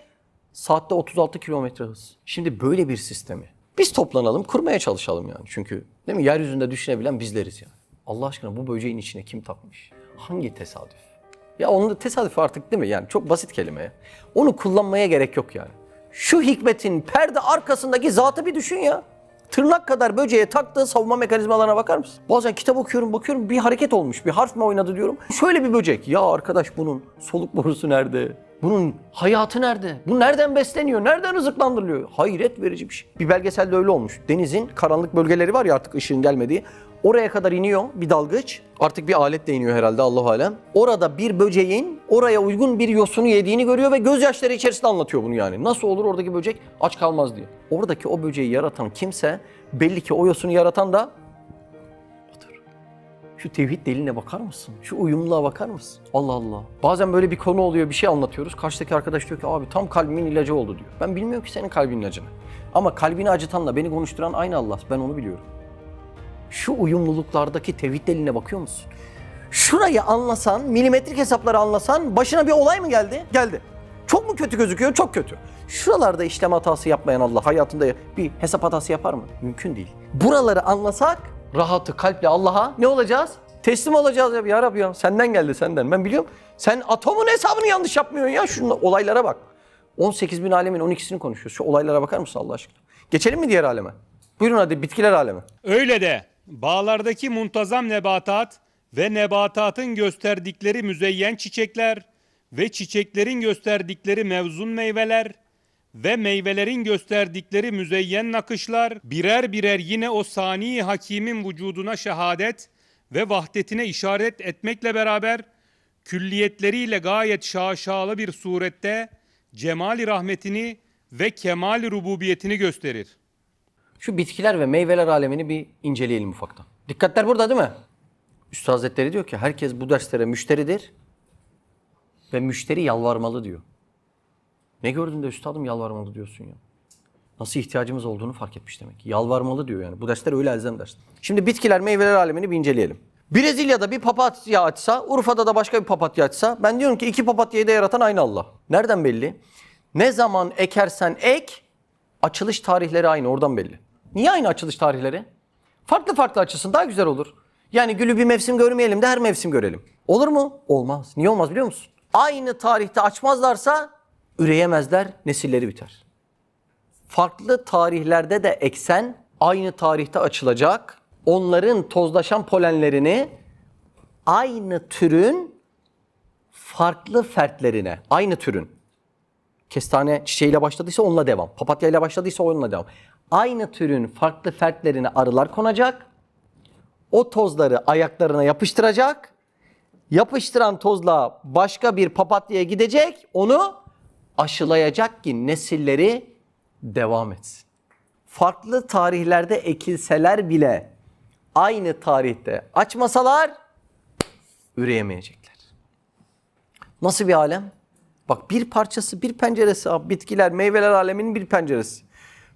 saatte 36 kilometre hız. Şimdi böyle bir sistemi biz toplanalım, kurmaya çalışalım yani. Çünkü değil mi? Yeryüzünde düşünebilen bizleriz yani. Allah aşkına bu böceğin içine kim takmış? Hangi tesadüf? Ya onun da tesadüf artık değil mi? Yani çok basit kelime ya. Onu kullanmaya gerek yok yani. Şu hikmetin perde arkasındaki zatı bir düşün ya. Tırnak kadar böceğe taktığı savunma mekanizmalarına bakar mısın? Bazen kitap okuyorum, bakıyorum bir hareket olmuş, bir harf mi oynadı diyorum. Şöyle bir böcek. Ya arkadaş bunun soluk borusu nerede? Bunun hayatı nerede? Bu nereden besleniyor? Nereden rızıklandırılıyor? Hayret verici bir şey. Bir belgeselde öyle olmuş. Denizin karanlık bölgeleri var ya artık ışığın gelmediği. Oraya kadar iniyor bir dalgıç. Artık bir aletle iniyor herhalde Allahu alem. Orada bir böceğin oraya uygun bir yosunu yediğini görüyor ve gözyaşları içerisinde anlatıyor bunu yani. Nasıl olur oradaki böcek aç kalmaz diye. Oradaki o böceği yaratan kimse belli ki o yosunu yaratan da odur. Şu tevhid deliline bakar mısın? Şu uyumluluğa bakar mısın? Allah Allah. Bazen böyle bir konu oluyor, bir şey anlatıyoruz. Karşıdaki arkadaş diyor ki abi tam kalbimin ilacı oldu diyor. Ben bilmiyorum ki senin kalbinin ilacını. Ama kalbini acıtanla beni konuşturan aynı Allah. Ben onu biliyorum. Şu uyumluluklardaki tevhid deliline bakıyor musun? Şurayı anlasan, milimetrik hesapları anlasan başına bir olay mı geldi? Geldi. Çok mu kötü gözüküyor? Çok kötü. Şuralarda işlem hatası yapmayan Allah hayatında bir hesap hatası yapar mı? Mümkün değil. Buraları anlasak rahatı kalple Allah'a ne olacağız? Teslim olacağız ya. Ya Rabbi ya senden geldi senden. Ben biliyorum. Sen atomun hesabını yanlış yapmıyorsun ya. Şunun olaylara bak. 18 bin alemin 12'sini konuşuyoruz. Şu olaylara bakar mısın Allah aşkına? Geçelim mi diğer aleme? Buyurun hadi bitkiler alemi. Öyle de bağlardaki muntazam nebatat ve nebatatın gösterdikleri müzeyyen çiçekler ve çiçeklerin gösterdikleri mevzun meyveler ve meyvelerin gösterdikleri müzeyyen nakışlar birer birer yine o sani hakimin vücuduna şehadet ve vahdetine işaret etmekle beraber külliyetleriyle gayet şaşalı bir surette cemali rahmetini ve kemali rububiyetini gösterir. Şu bitkiler ve meyveler alemini bir inceleyelim ufaktan. Dikkatler burada değil mi? Üstad Hazretleri diyor ki herkes bu derslere müşteridir ve müşteri yalvarmalı diyor. Ne gördün de üstadım yalvarmalı diyorsun ya. Nasıl ihtiyacımız olduğunu fark etmiş demek. Yalvarmalı diyor yani. Bu dersler öyle elzem ders. Şimdi bitkiler, meyveler alemini bir inceleyelim. Brezilya'da bir papatya açsa, Urfa'da da başka bir papatya açsa, ben diyorum ki iki papatyayı da yaratan aynı Allah. Nereden belli? Ne zaman ekersen ek, açılış tarihleri aynı, oradan belli. Niye aynı açılış tarihleri? Farklı farklı açılsın, daha güzel olur. Yani gülü bir mevsim görmeyelim de her mevsim görelim. Olur mu? Olmaz. Niye olmaz biliyor musun? Aynı tarihte açmazlarsa üreyemezler, nesilleri biter. Farklı tarihlerde de eksen aynı tarihte açılacak. Onların tozlaşan polenlerini aynı türün farklı fertlerine, aynı türün. Kestane çiçeğiyle başladıysa onunla devam. Papatyayla başladıysa onunla devam. Aynı türün farklı fertlerine arılar konacak. O tozları ayaklarına yapıştıracak. Yapıştıran tozla başka bir papatyaya gidecek. Onu aşılayacak ki nesilleri devam etsin. Farklı tarihlerde ekilseler bile aynı tarihte açmasalar üreyemeyecekler. Nasıl bir alem? Bak bir parçası, bir penceresi abi. Bitkiler, meyveler aleminin bir penceresi.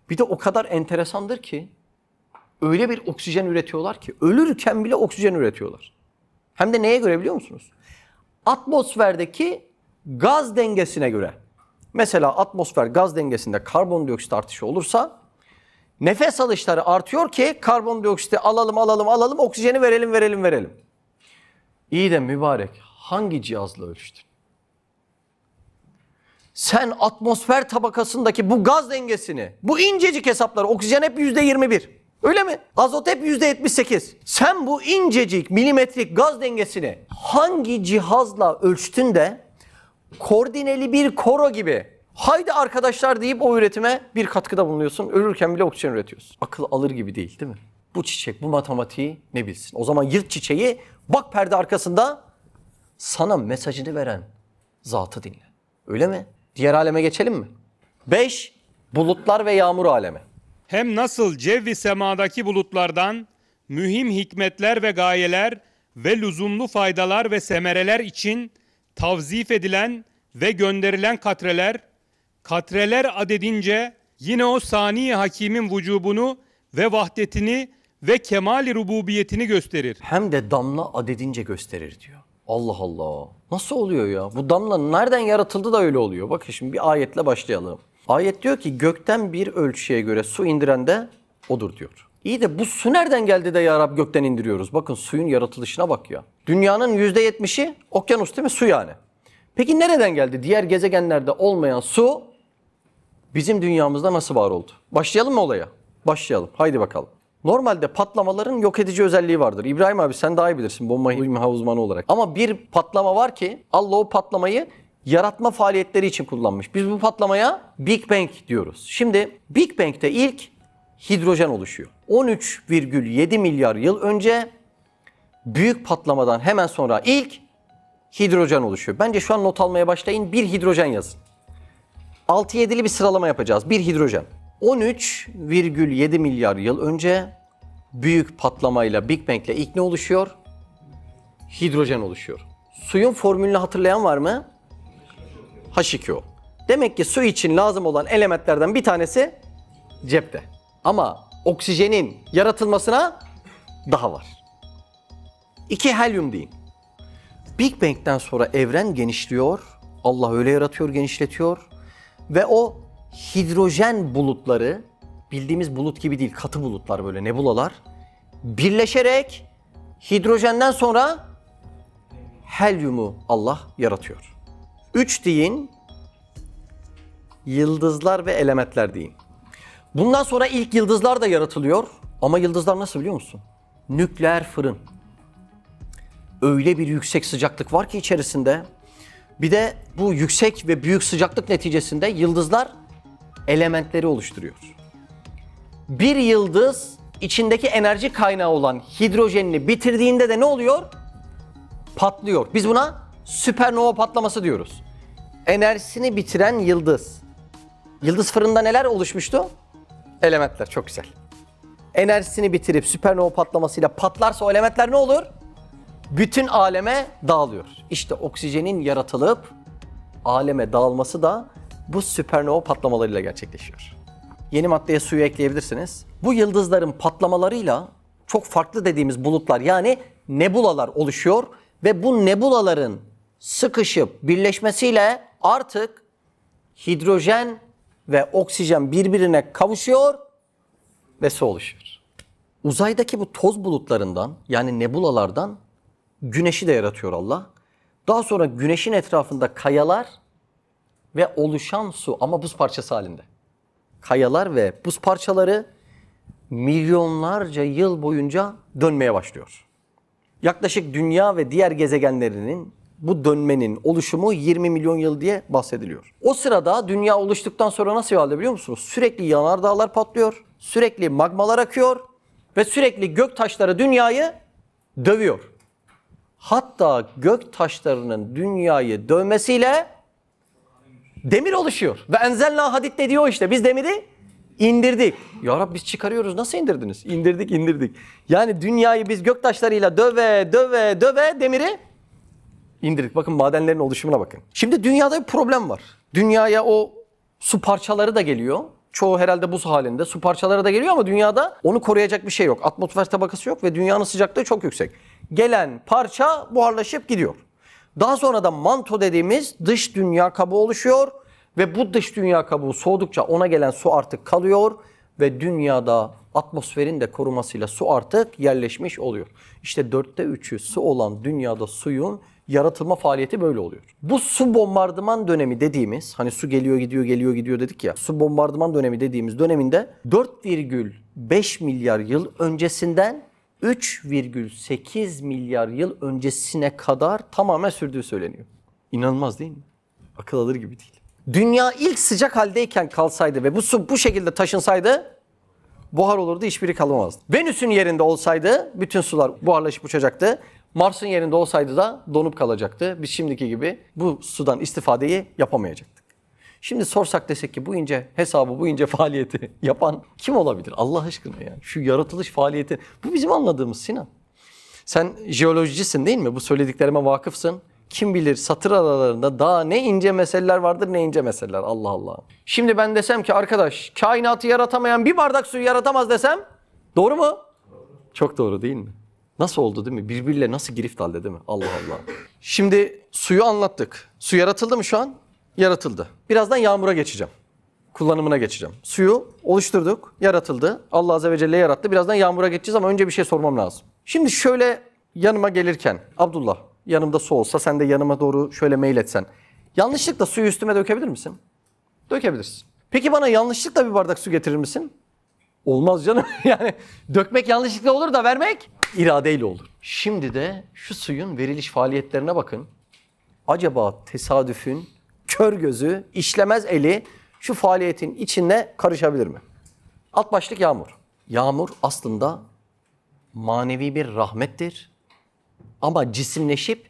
Bir de o kadar enteresandır ki öyle bir oksijen üretiyorlar ki ölürken bile oksijen üretiyorlar. Hem de neye göre biliyor musunuz? Atmosferdeki gaz dengesine göre. Mesela atmosfer gaz dengesinde karbondioksit artışı olursa nefes alışları artıyor ki karbondioksiti alalım, oksijeni verelim. İyi de mübarek hangi cihazla ölçtün? Sen atmosfer tabakasındaki bu gaz dengesini, bu incecik hesapları, oksijen hep %21. Öyle mi? Azot hep %78. Sen bu incecik milimetrik gaz dengesini hangi cihazla ölçtün de koordineli bir koro gibi haydi arkadaşlar deyip o üretime bir katkıda bulunuyorsun. Ölürken bile oksijen üretiyorsun. Akıl alır gibi değil mi? Bu çiçek, bu matematiği ne bilsin? O zaman yırt çiçeği, bak perde arkasında sana mesajını veren zatı dinle. Öyle mi? Diğer aleme geçelim mi? 5. Bulutlar ve yağmur alemi. Hem nasıl cevvi semadaki bulutlardan mühim hikmetler ve gayeler ve lüzumlu faydalar ve semereler için tavzif edilen ve gönderilen katreler adedince yine o sani hakimin vücubunu ve vahdetini ve kemali rububiyetini gösterir. Hem de damla adedince gösterir diyor. Allah Allah. Nasıl oluyor ya? Bu damla nereden yaratıldı da öyle oluyor? Bakın şimdi bir ayetle başlayalım. Ayet diyor ki gökten bir ölçüye göre su indiren de odur diyor. İyi de bu su nereden geldi de ya Rab gökten indiriyoruz? Bakın suyun yaratılışına bak ya. Dünyanın %70'i okyanus değil mi? Su yani. Peki nereden geldi? Diğer gezegenlerde olmayan su bizim dünyamızda nasıl var oldu? Başlayalım mı olaya? Başlayalım. Haydi bakalım. Normalde patlamaların yok edici özelliği vardır. İbrahim abi sen daha iyi bilirsin bomba imha uzmanı olarak. Ama bir patlama var ki Allah o patlamayı yaratma faaliyetleri için kullanmış. Biz bu patlamaya Big Bang diyoruz. Şimdi Big Bang'te ilk hidrojen oluşuyor. 13,7 milyar yıl önce büyük patlamadan hemen sonra ilk hidrojen oluşuyor. Bence şu an not almaya başlayın. Bir hidrojen yazın. 6-7'li bir sıralama yapacağız. Bir hidrojen. 13,7 milyar yıl önce büyük patlamayla Big Bang'le ilk ne oluşuyor? Hidrojen oluşuyor. Suyun formülünü hatırlayan var mı? H2O. Demek ki su için lazım olan elementlerden bir tanesi cepte. Ama oksijenin yaratılmasına daha var. 2 helyum deyin. Big Bang'den sonra evren genişliyor. Allah öyle yaratıyor, genişletiyor. Ve o hidrojen bulutları, bildiğimiz bulut gibi değil, katı bulutlar böyle nebulalar, birleşerek hidrojenden sonra helyumu Allah yaratıyor. 3 deyin, yıldızlar ve elementler deyin. Bundan sonra ilk yıldızlar da yaratılıyor. Ama yıldızlar nasıl biliyor musun? Nükleer fırın. Öyle bir yüksek sıcaklık var ki içerisinde. Bir de bu yüksek ve büyük sıcaklık neticesinde yıldızlar elementleri oluşturuyor. Bir yıldız içindeki enerji kaynağı olan hidrojenini bitirdiğinde de ne oluyor? Patlıyor. Biz buna süpernova patlaması diyoruz. Enerjisini bitiren yıldız. Yıldız fırında neler oluşmuştu? Elementler. Çok güzel. Enerjisini bitirip süpernova patlamasıyla patlarsa o elementler ne olur? Bütün aleme dağılıyor. İşte oksijenin yaratılıp aleme dağılması da bu süpernova patlamalarıyla gerçekleşiyor. Yeni maddeye suyu ekleyebilirsiniz. Bu yıldızların patlamalarıyla çok farklı dediğimiz bulutlar yani nebulalar oluşuyor ve bu nebulaların sıkışıp birleşmesiyle artık hidrojen ve oksijen birbirine kavuşuyor ve su oluşuyor. Uzaydaki bu toz bulutlarından yani nebulalardan güneşi de yaratıyor Allah. Daha sonra güneşin etrafında kayalar ve oluşan su ama buz parçası halinde. Kayalar ve buz parçaları milyonlarca yıl boyunca dönmeye başlıyor. Yaklaşık dünya ve diğer gezegenlerinin bu dönmenin oluşumu 20 milyon yıl diye bahsediliyor. O sırada dünya oluştuktan sonra nasıl bir halde biliyor musunuz? Sürekli yanardağlar patlıyor, sürekli magmalar akıyor ve sürekli gök taşları dünyayı dövüyor. Hatta gök taşlarının dünyayı dövmesiyle demir oluşuyor. Ve enzelna hadid de diyor işte biz demiri İndirdik. Ya Rabbi biz çıkarıyoruz. Nasıl indirdiniz? İndirdik. Yani dünyayı biz göktaşlarıyla döve demiri indirdik. Bakın madenlerin oluşumuna bakın. Şimdi dünyada bir problem var. Dünyaya o su parçaları da geliyor. Çoğu herhalde buz halinde. Su parçaları da geliyor ama dünyada onu koruyacak bir şey yok. Atmosfer tabakası yok ve dünyanın sıcaklığı çok yüksek. Gelen parça buharlaşıp gidiyor. Daha sonra da manto dediğimiz dış dünya kabuğu oluşuyor. Ve bu dış dünya kabuğu soğudukça ona gelen su artık kalıyor. Ve dünyada atmosferin de korumasıyla su artık yerleşmiş oluyor. İşte 3/4 su olan dünyada suyun yaratılma faaliyeti böyle oluyor. Bu su bombardıman dönemi dediğimiz, hani su geliyor gidiyor dedik ya. Su bombardıman dönemi dediğimiz döneminde 4,5 milyar yıl öncesinden 3,8 milyar yıl öncesine kadar tamamen sürdüğü söyleniyor. İnanılmaz değil mi? Akıl alır gibi değil. Dünya ilk sıcak haldeyken kalsaydı ve bu su bu şekilde taşınsaydı buhar olurdu, hiçbiri kalamazdı. Venüs'ün yerinde olsaydı bütün sular buharlaşıp uçacaktı. Mars'ın yerinde olsaydı da donup kalacaktı. Biz şimdiki gibi bu sudan istifadeyi yapamayacaktık. Şimdi sorsak desek ki bu ince hesabı, bu ince faaliyeti yapan kim olabilir? Allah aşkına yani. Şu yaratılış faaliyeti. Bu bizim anladığımız Sinan. Sen jeolojicisin değil mi? Bu söylediklerime vakıfsın. Kim bilir satır aralarında daha ne ince meseleler vardır, ne ince meseleler. Allah Allah. Şimdi ben desem ki arkadaş kainatı yaratamayan bir bardak suyu yaratamaz desem doğru mu? Çok doğru değil mi? Nasıl oldu değil mi? Birbiriyle nasıl girift halde değil mi? Allah Allah. Şimdi suyu anlattık. Su yaratıldı mı şu an? Yaratıldı. Birazdan yağmura geçeceğim. Kullanımına geçeceğim. Suyu oluşturduk, yaratıldı. Allah Azze ve Celle yarattı. Birazdan yağmura geçeceğiz ama önce bir şey sormam lazım. Şimdi şöyle yanıma gelirken, Abdullah yanımda su olsa sen de yanıma doğru şöyle meyletsen. Yanlışlıkla suyu üstüme dökebilir misin? Dökebilirsin. Peki bana yanlışlıkla bir bardak su getirir misin? Olmaz canım. Yani dökmek yanlışlıkla olur da vermek iradeyle olur. Şimdi de şu suyun veriliş faaliyetlerine bakın. Acaba tesadüfün kör gözü, işlemez eli şu faaliyetin içine karışabilir mi? Alt başlık yağmur. Yağmur aslında manevi bir rahmettir. Ama cisimleşip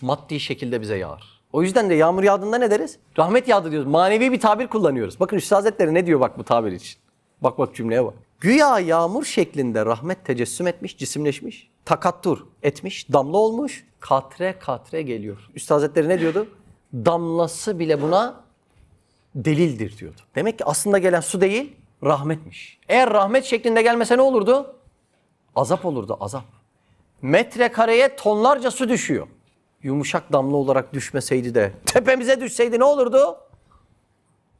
maddi şekilde bize yağar. O yüzden de yağmur yağdığında ne deriz? Rahmet yağdı diyoruz. Manevi bir tabir kullanıyoruz. Bakın Üstad Hazretleri ne diyor bak bu tabir için. Bak cümleye bak. Güya yağmur şeklinde rahmet tecessüm etmiş, cisimleşmiş. Takattur etmiş, damla olmuş. Katre katre geliyor. Üstad Hazretleri ne diyordu? Damlası bile buna delildir diyordu. Demek ki aslında gelen su değil, rahmetmiş. Eğer rahmet şeklinde gelmese ne olurdu? Azap olurdu, azap. Metrekareye tonlarca su düşüyor. Yumuşak damla olarak düşmeseydi de tepemize düşseydi ne olurdu?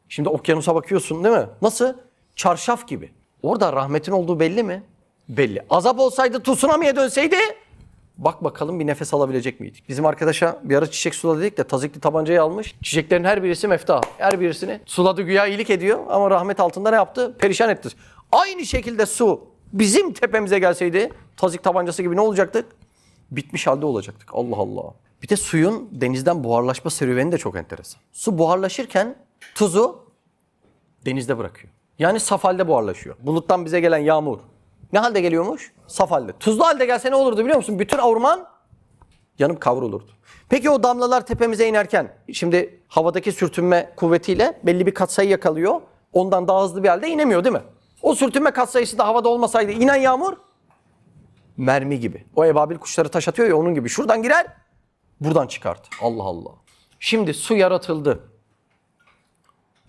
Şimdi okyanusa bakıyorsun değil mi? Nasıl? Çarşaf gibi. Orada rahmetin olduğu belli mi? Belli. Azap olsaydı tsunami'ye dönseydi bak bakalım bir nefes alabilecek miydik? Bizim arkadaşa bir ara çiçek suladı dedik de tazikli tabancayı almış. Çiçeklerin her birisi mefta. Her birisini suladı güya iyilik ediyor ama rahmet altında ne yaptı? Perişan etti. Aynı şekilde su bizim tepemize gelseydi tazik tabancası gibi ne olacaktık? Bitmiş halde olacaktık. Allah Allah. Bir de suyun denizden buharlaşma serüveni de çok enteresan. Su buharlaşırken tuzu denizde bırakıyor. Yani saf halde buharlaşıyor. Buluttan bize gelen yağmur ne halde geliyormuş? Saf halde. Tuzlu halde gelse ne olurdu biliyor musun? Bütün orman yanıp kavrulurdu. Peki o damlalar tepemize inerken şimdi havadaki sürtünme kuvvetiyle belli bir katsayı yakalıyor. Ondan daha hızlı bir halde inemiyor değil mi? O sürtünme katsayısı da havada olmasaydı inen yağmur mermi gibi. O ebabil kuşları taş atıyor ya onun gibi. Şuradan girer, buradan çıkardı. Allah Allah. Şimdi su yaratıldı.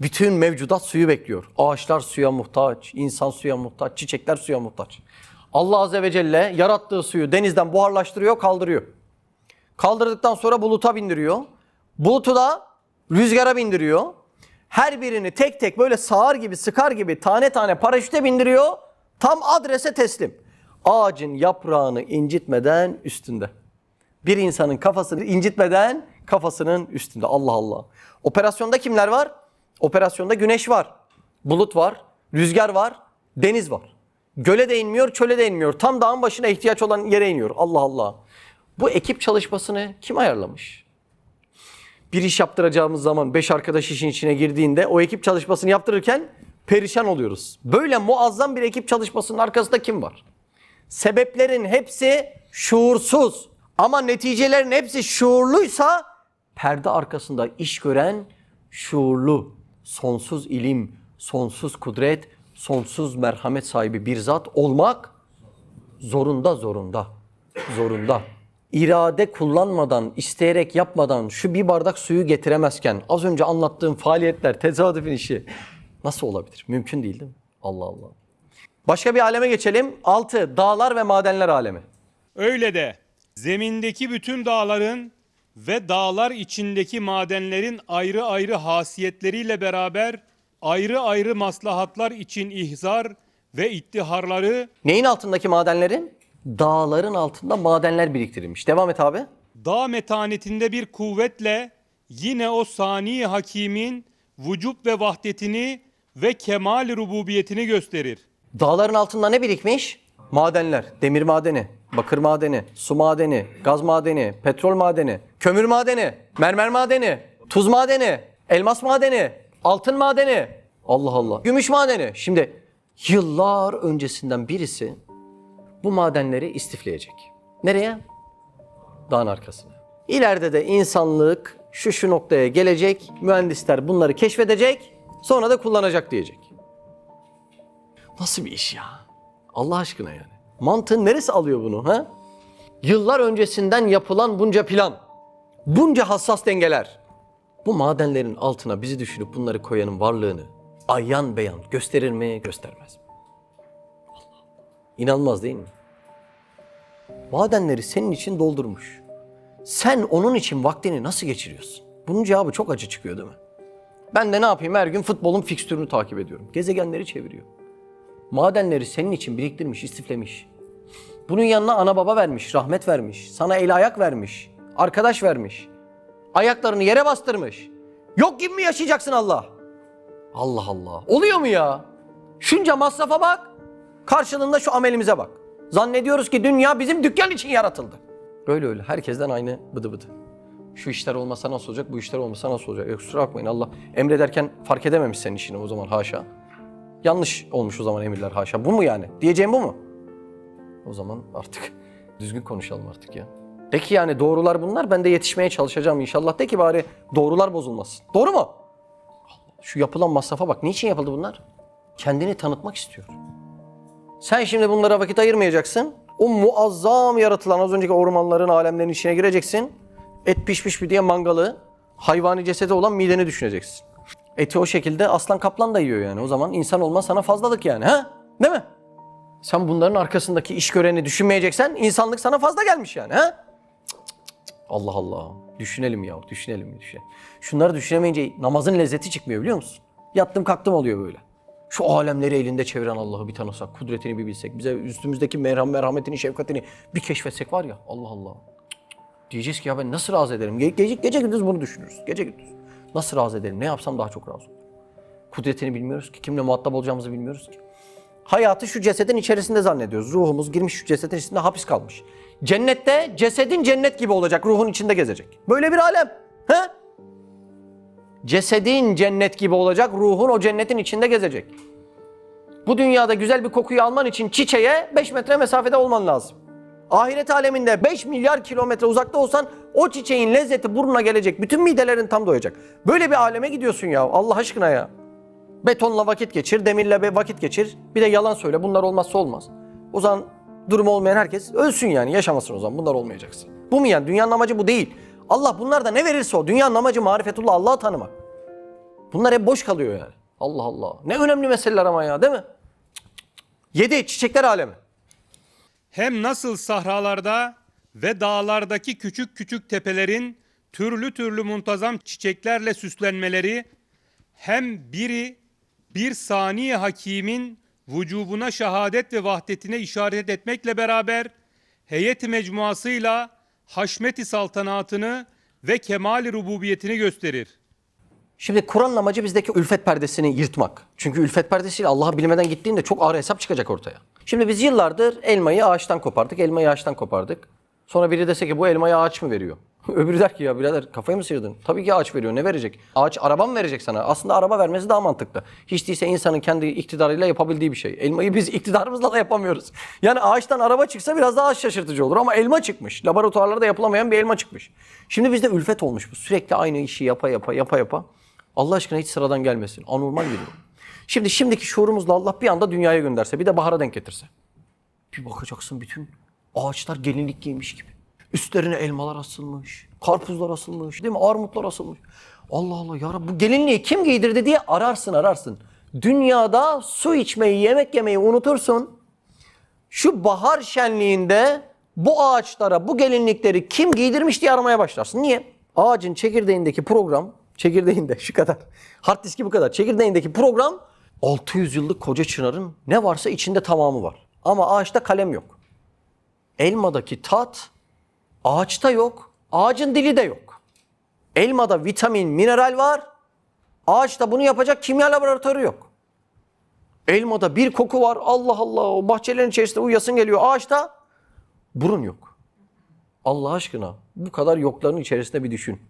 Bütün mevcudat suyu bekliyor. Ağaçlar suya muhtaç, insan suya muhtaç, çiçekler suya muhtaç. Allah Azze ve Celle yarattığı suyu denizden buharlaştırıyor, kaldırıyor. Kaldırdıktan sonra buluta bindiriyor. Bulutu da rüzgara bindiriyor. Her birini tek tek böyle sağar gibi, sıkar gibi tane tane paraşüte bindiriyor. Tam adrese teslim. Ağacın yaprağını incitmeden üstünde. Bir insanın kafasını incitmeden kafasının üstünde. Allah Allah. Operasyonda kimler var? Operasyonda güneş var, bulut var, rüzgar var, deniz var. Göle de inmiyor, çöle de inmiyor. Tam dağın başına ihtiyaç olan yere iniyor. Allah Allah. Bu ekip çalışmasını kim ayarlamış? Bir iş yaptıracağımız zaman 5 arkadaş işin içine girdiğinde o ekip çalışmasını yaptırırken perişan oluyoruz. Böyle muazzam bir ekip çalışmasının arkasında kim var? Sebeplerin hepsi şuursuz ama neticelerin hepsi şuurluysa perde arkasında iş gören şuurlu, sonsuz ilim, sonsuz kudret, sonsuz merhamet sahibi bir zat olmak zorunda. İrade kullanmadan, isteyerek yapmadan şu bir bardak suyu getiremezken az önce anlattığım faaliyetler tesadüfün işi nasıl olabilir? Mümkün değil mi? Allah Allah. Başka bir aleme geçelim. 6. Dağlar ve madenler alemi. Öyle de zemindeki bütün dağların ve dağlar içindeki madenlerin ayrı ayrı hasiyetleriyle beraber ayrı ayrı maslahatlar için ihzar ve ittiharları, Neyin altındaki madenlerin? Dağların altında madenler biriktirilmiş. Devam et abi. dağ metanetinde bir kuvvetle yine o sani hakimin vücub ve vahdetini ve kemal rububiyetini gösterir. Dağların altında ne birikmiş? Madenler. Demir madeni, bakır madeni, su madeni, gaz madeni, petrol madeni, kömür madeni, mermer madeni, tuz madeni, elmas madeni, altın madeni. Allah Allah. Gümüş madeni. Şimdi yıllar öncesinden birisi bu madenleri istifleyecek. Nereye? Dağın arkasına. İleride de insanlık şu noktaya gelecek, mühendisler bunları keşfedecek, sonra da kullanacak diyecek. Nasıl bir iş ya? Allah aşkına yani. Mantığın neresi alıyor bunu? Ha? Yıllar öncesinden yapılan bunca plan, bunca hassas dengeler. Bu madenlerin altına bizi düşünüp bunları koyanın varlığını ayan beyan gösterir mi, göstermez mi? Allah. İnanılmaz değil mi? Madenleri senin için doldurmuş. Sen onun için vaktini nasıl geçiriyorsun? Bunun cevabı çok acı çıkıyor değil mi? Ben de ne yapayım, her gün futbolun fikstürünü takip ediyorum. Gezegenleri çeviriyor. Madenleri senin için biriktirmiş, istiflemiş. Bunun yanına ana baba vermiş, rahmet vermiş. Sana el ayak vermiş, arkadaş vermiş. Ayaklarını yere bastırmış. Yok gibi mi yaşayacaksın Allah? Allah Allah. Oluyor mu ya? Şunca masrafa bak. Karşılığında şu amelimize bak. Zannediyoruz ki dünya bizim dükkan için yaratıldı. Öyle. Herkesten aynı bıdı bıdı. Şu işler olmasa nasıl olacak, bu işler olmasa nasıl olacak? Kusura bakmayın, Allah emrederken fark edememiş senin işini o zaman, haşa. Yanlış olmuş o zaman emirler, haşa. Bu mu yani? Diyeceğim bu mu? O zaman artık düzgün konuşalım artık ya. De ki yani doğrular bunlar, ben de yetişmeye çalışacağım inşallah. De ki bari doğrular bozulmasın. Doğru mu? Şu yapılan masrafa bak. Niçin yapıldı bunlar? Kendini tanıtmak istiyor. Sen şimdi bunlara vakit ayırmayacaksın. O muazzam yaratılan az önceki ormanların, alemlerin içine gireceksin. Et pişmiş bir diye mangalı, hayvani cesedi olan mideni düşüneceksin. Eti o şekilde aslan kaplan da yiyor yani. O zaman insan olma sana fazlalık yani. Ha? Değil mi? Sen bunların arkasındaki iş göreni düşünmeyeceksen insanlık sana fazla gelmiş yani. Ha? Allah Allah. Düşünelim ya. Düşünelim. Şunları düşünemeyince namazın lezzeti çıkmıyor biliyor musun? Yattım kalktım oluyor böyle. Şu alemleri elinde çeviren Allah'ı bir tanısak, kudretini bir bilsek, bize üstümüzdeki merhametini, şefkatini bir keşfetsek var ya, Allah Allah. Diyeceğiz ki ya ben nasıl razı ederim? Gece gündüz bunu düşünürüz. Gece gündüz. Nasıl razı ederim? Ne yapsam daha çok razı olurum? Kudretini bilmiyoruz ki. Kimle muhatap olacağımızı bilmiyoruz ki. Hayatı şu cesedin içerisinde zannediyoruz. Ruhumuz girmiş şu cesedin içinde hapis kalmış. Cennette cesedin cennet gibi olacak. Ruhun içinde gezecek. Böyle bir alem. He? Cesedin cennet gibi olacak. Ruhun o cennetin içinde gezecek. Bu dünyada güzel bir kokuyu alman için çiçeğe 5 metre mesafede olman lazım. Ahiret aleminde 5 milyar kilometre uzakta olsan o çiçeğin lezzeti burnuna gelecek. Bütün midelerin tam doyacak. Böyle bir aleme gidiyorsun ya Allah aşkına ya. Betonla vakit geçir, demirle vakit geçir. Bir de yalan söyle. Bunlar olmazsa olmaz. O zaman durumu olmayan herkes ölsün yani. Yaşamasın o zaman. Bunlar olmayacaksın. Bu mu yani? Dünyanın amacı bu değil. Allah bunlar da ne verirse o. Dünyanın amacı marifetullah, Allah'ı tanımak. Bunlar hep boş kalıyor yani. Allah Allah. Ne önemli meseleler ama ya, değil mi? 7. Çiçekler alemi. hem nasıl sahralarda ve dağlardaki küçük küçük tepelerin türlü türlü muntazam çiçeklerle süslenmeleri, hem biri bir sani hakimin vücubuna şehadet ve vahdetine işaret etmekle beraber heyet-i mecmuasıyla haşmet-i saltanatını ve kemal-i rububiyetini gösterir. Şimdi Kur'an'ın amacı bizdeki ülfet perdesini yırtmak. Çünkü ülfet perdesiyle Allah'ı bilmeden gittiğinde çok ağır hesap çıkacak ortaya. Şimdi biz yıllardır elmayı ağaçtan kopardık. Sonra biri dese ki bu elmayı ağaç mı veriyor? Öbürü der ki ya birader kafayı mı sıyırdın? Tabii ki ağaç veriyor. Ne verecek? Ağaç araba mı verecek sana? Aslında araba vermesi daha mantıklı. Hiç değilse insanın kendi iktidarıyla yapabildiği bir şey. Elmayı biz iktidarımızla da yapamıyoruz. Yani ağaçtan araba çıksa biraz daha şaşırtıcı olur ama elma çıkmış. Laboratuvarlarda yapılamayan bir elma çıkmış. Şimdi bizde ülfet olmuş bu. Sürekli aynı işi yapa yapa. Allah aşkına hiç sıradan gelmesin. Anormal bir durum. Şimdiki şuurumuzla Allah bir anda dünyaya gönderse, bir de bahara denk getirse. Bir bakacaksın bütün ağaçlar gelinlik giymiş gibi. Üstlerine elmalar asılmış, karpuzlar asılmış, değil mi? Armutlar asılmış. Allah Allah ya Rabbi, bu gelinliği kim giydirdi diye ararsın. Dünyada su içmeyi, yemek yemeyi unutursun. Şu bahar şenliğinde bu ağaçlara bu gelinlikleri kim giydirmiş diye aramaya başlarsın. Niye? Ağacın çekirdeğindeki program, çekirdeğinde şu kadar, hard diski bu kadar, çekirdeğindeki program 600 yıllık koca çınarın ne varsa içinde tamamı var. Ama ağaçta kalem yok. Elmadaki tat ağaçta yok, ağacın dili de yok. Elmada vitamin, mineral var, ağaçta bunu yapacak kimya laboratuvarı yok. Elmada bir koku var, Allah Allah, o bahçelerin içerisinde uyuyasın geliyor, ağaçta burun yok. Allah aşkına bu kadar yokların içerisinde bir düşün.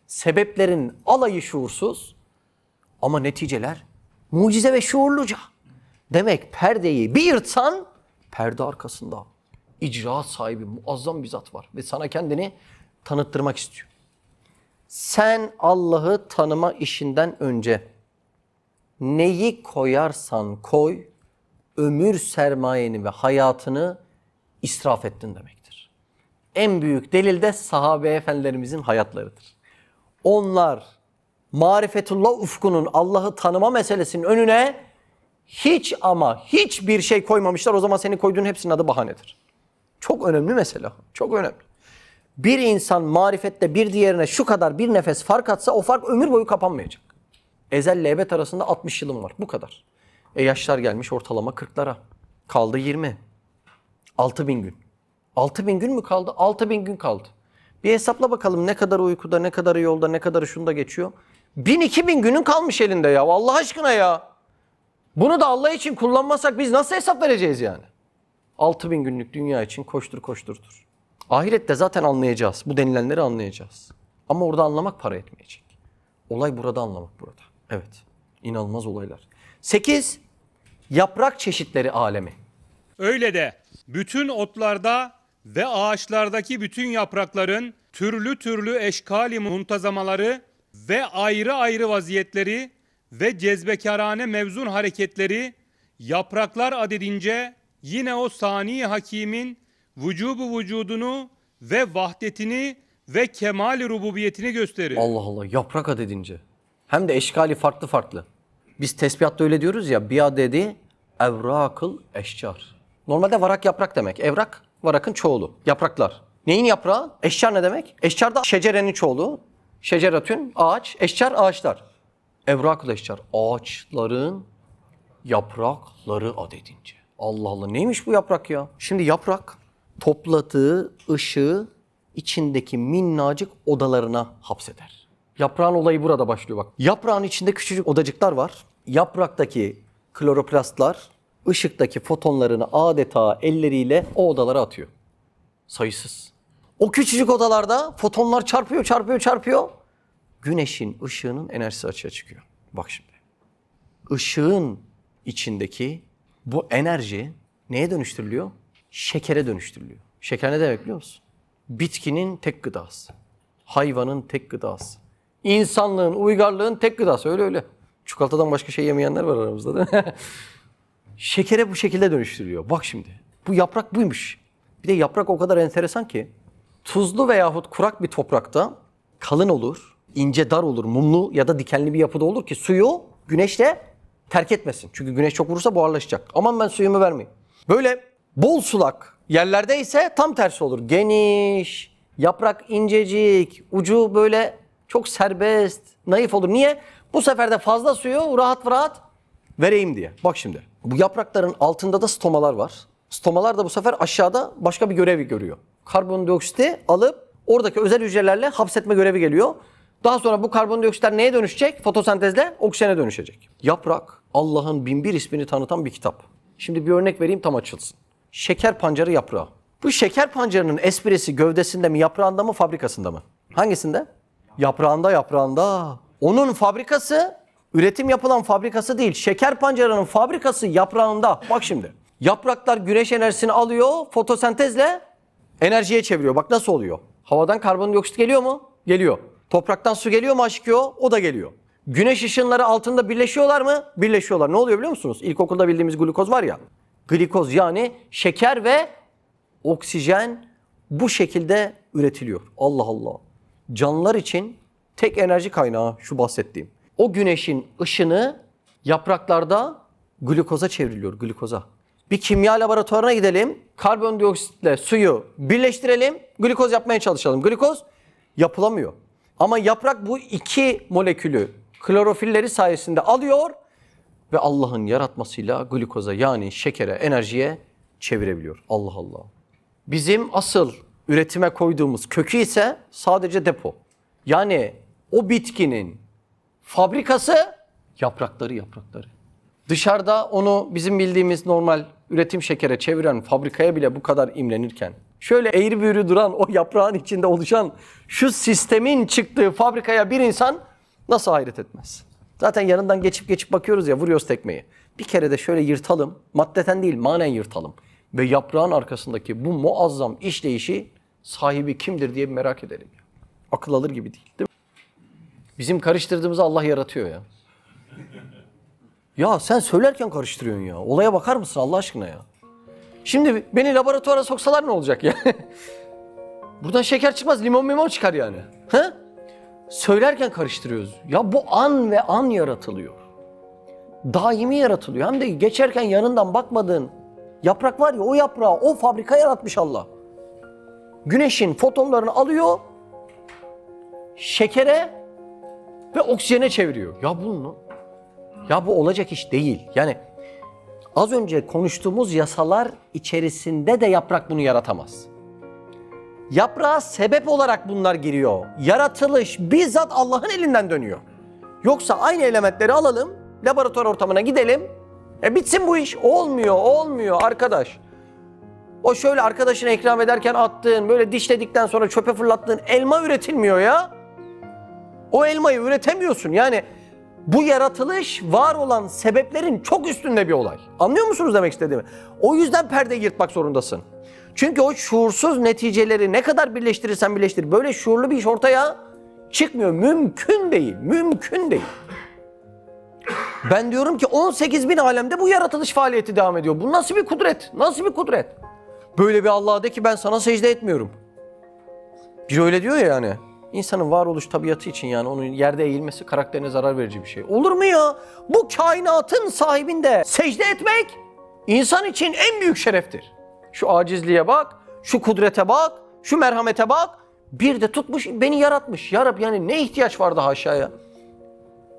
Sebeplerin alayı şuursuz ama neticeler mucize ve şuurluca. Demek perdeyi bir yırtsan perde arkasında icraat sahibi muazzam bir zat var ve sana kendini tanıttırmak istiyor. Sen Allah'ı tanıma işinden önce neyi koyarsan koy, ömür sermayeni ve hayatını israf ettin demektir. En büyük delil de sahabe efendilerimizin hayatlarıdır. Onlar marifetullah ufkunun, Allah'ı tanıma meselesinin önüne hiç ama hiçbir şey koymamışlar. O zaman senin koyduğun hepsinin adı bahanedir. Çok önemli mesele. Çok önemli. Bir insan marifette bir diğerine şu kadar bir nefes fark atsa o fark ömür boyu kapanmayacak. Ezel ebed arasında 60 yılım var. Bu kadar. Yaşlar gelmiş ortalama 40'lara. Kaldı 20. 6000 gün. 6000 gün mü kaldı? 6000 gün kaldı. Bir hesapla bakalım ne kadar uykuda, ne kadarı yolda, ne kadarı şunda geçiyor. 1000-2000 günün kalmış elinde ya. Allah aşkına ya. Bunu da Allah için kullanmasak biz nasıl hesap vereceğiz yani? 6000 günlük dünya için koştur. Ahirette zaten anlayacağız. Bu denilenleri anlayacağız. Ama orada anlamak para etmeyecek. Olay burada, anlamak burada. Evet. İnanılmaz olaylar. 8. Yaprak çeşitleri alemi. Öyle de bütün otlarda ve ağaçlardaki bütün yaprakların türlü türlü eşkali muntazamaları ve ayrı ayrı vaziyetleri ve cezbekarane mevzun hareketleri yapraklar adedince yine o sani hakimin vücubu vücudunu ve vahdetini ve kemal-i rububiyetini gösterir. Allah Allah, yaprak adedince. Hem de eşkali farklı. Biz tesbihatta öyle diyoruz ya, biadedi evrakıl eşcar. Normalde varak yaprak demek. Evrak, varakın çoğulu. Yapraklar. Neyin yaprağı? Eşcar ne demek? Eşcar da şecerenin çoğulu. Şeceratün, ağaç. Eşcar, ağaçlar. Evrakıl eşcar. Ağaçların yaprakları adedince. Allah Allah, neymiş bu yaprak ya? Şimdi yaprak topladığı ışığı içindeki minnacık odalarına hapseder. Yaprağın olayı burada başlıyor bak. Yaprağın içinde küçücük odacıklar var. Yapraktaki kloroplastlar ışıktaki fotonlarını adeta elleriyle o odalara atıyor. Sayısız. O küçücük odalarda fotonlar çarpıyor. Güneşin ışığının enerjisi açığa çıkıyor. Bak şimdi. Işığın içindeki bu enerji neye dönüştürülüyor? Şekere dönüştürülüyor. Şeker ne demek biliyor musun? Bitkinin tek gıdası. Hayvanın tek gıdası. İnsanlığın, uygarlığın tek gıdası. Öyle. Çikolatadan başka şey yemeyenler var aramızda değil mi? Şekere bu şekilde dönüştürülüyor. Bak şimdi. Bu yaprak buymuş. Bir de yaprak o kadar enteresan ki tuzlu veyahut kurak bir toprakta kalın olur, ince dar olur, mumlu ya da dikenli bir yapıda olur ki suyu güneşle terk etmesin. Çünkü güneş çok vurursa buharlaşacak. Aman ben suyumu vermeyeyim. Böyle bol sulak yerlerde ise tam tersi olur. Geniş, yaprak incecik, ucu böyle çok serbest, naif olur. Niye? Bu sefer de fazla suyu rahat vereyim diye. Bak şimdi. Bu yaprakların altında da stomalar var. Stomalar da bu sefer aşağıda başka bir görevi görüyor. Karbondioksiti alıp oradaki özel hücrelerle hapsetme görevi geliyor. Daha sonra bu karbondioksitler neye dönüşecek? Fotosentezle oksijene dönüşecek. Yaprak, Allah'ın 1001 ismini tanıtan bir kitap. Şimdi bir örnek vereyim tam açılsın. Şeker pancarı yaprağı. Bu şeker pancarının esprisi gövdesinde mi, yaprağında mı, fabrikasında mı? Hangisinde? Yaprağında. Onun fabrikası, üretim yapılan fabrikası değil. Şeker pancarının fabrikası yaprağında. Bak şimdi. Yapraklar güneş enerjisini alıyor, fotosentezle enerjiye çeviriyor. Bak nasıl oluyor? Havadan karbondioksit geliyor mu? Geliyor. Topraktan su geliyor mu H2O? O da geliyor. Güneş ışınları altında birleşiyorlar mı? Birleşiyorlar. Ne oluyor biliyor musunuz? İlkokulda bildiğimiz glukoz var ya. Glikoz yani şeker ve oksijen bu şekilde üretiliyor. Allah Allah. Canlılar için tek enerji kaynağı şu bahsettiğim. O güneşin ışını yapraklarda glukoza çevriliyor, glukoza. Bir kimya laboratuvarına gidelim, karbondioksitle suyu birleştirelim, glikoz yapmaya çalışalım. Glikoz yapılamıyor. Ama yaprak bu iki molekülü klorofilleri sayesinde alıyor ve Allah'ın yaratmasıyla glikoza yani şekere, enerjiye çevirebiliyor. Allah Allah. Bizim asıl üretime koyduğumuz kökü ise sadece depo. Yani o bitkinin fabrikası yaprakları. Dışarıda onu bizim bildiğimiz normal üretim şekere çeviren fabrikaya bile bu kadar imrenirken, şöyle eğri büğrü duran o yaprağın içinde oluşan şu sistemin çıktığı fabrikaya bir insan nasıl hayret etmez? Zaten yanından geçip bakıyoruz ya, vuruyoruz tekmeyi. Bir kere de şöyle yırtalım, maddeten değil manen yırtalım. Ve yaprağın arkasındaki bu muazzam işleyişi sahibi kimdir diye merak edelim. Akıl alır gibi değil mi? Bizim karıştırdığımızı Allah yaratıyor ya. Ya sen söylerken karıştırıyorsun ya. Olaya bakar mısın Allah aşkına ya? Şimdi beni laboratuvara soksalar ne olacak ya? Buradan şeker çıkmaz, limon çıkar yani. Ha? Söylerken karıştırıyoruz. Ya bu an ve an yaratılıyor. Daimi yaratılıyor. Hem de geçerken yanından bakmadığın yaprak var ya, o yaprağı o fabrika yaratmış Allah. Güneşin fotonlarını alıyor, şekere ve oksijene çeviriyor. Ya bu olacak iş değil. Yani az önce konuştuğumuz yasalar içerisinde de yaprak bunu yaratamaz. Yaprağa sebep olarak bunlar giriyor. Yaratılış bizzat Allah'ın elinden dönüyor. Yoksa aynı elementleri alalım, laboratuvar ortamına gidelim, bitsin bu iş. Olmuyor arkadaş. O şöyle arkadaşına ikram ederken attığın, böyle dişledikten sonra çöpe fırlattığın elma üretilmiyor ya. O elmayı üretemiyorsun. Yani bu yaratılış var olan sebeplerin çok üstünde bir olay. Anlıyor musunuz demek istediğimi? O yüzden perdeyi yırtmak zorundasın. Çünkü o şuursuz neticeleri ne kadar birleştirirsen birleştir, böyle şuurlu bir iş ortaya çıkmıyor. Mümkün değil. Ben diyorum ki 18.000 alemde bu yaratılış faaliyeti devam ediyor. Bu nasıl bir kudret? Böyle bir Allah'a de ki ben sana secde etmiyorum. Biri öyle diyor ya yani. İnsanın varoluş tabiatı için yani onun yerde eğilmesi karakterine zarar verici bir şey. Olur mu ya? Bu kainatın sahibinde secde etmek insan için en büyük şereftir. Şu acizliğe bak, şu kudrete bak, şu merhamete bak. Bir de tutmuş beni yaratmış. Ya Rabbi, yani ne ihtiyaç vardı haşaya?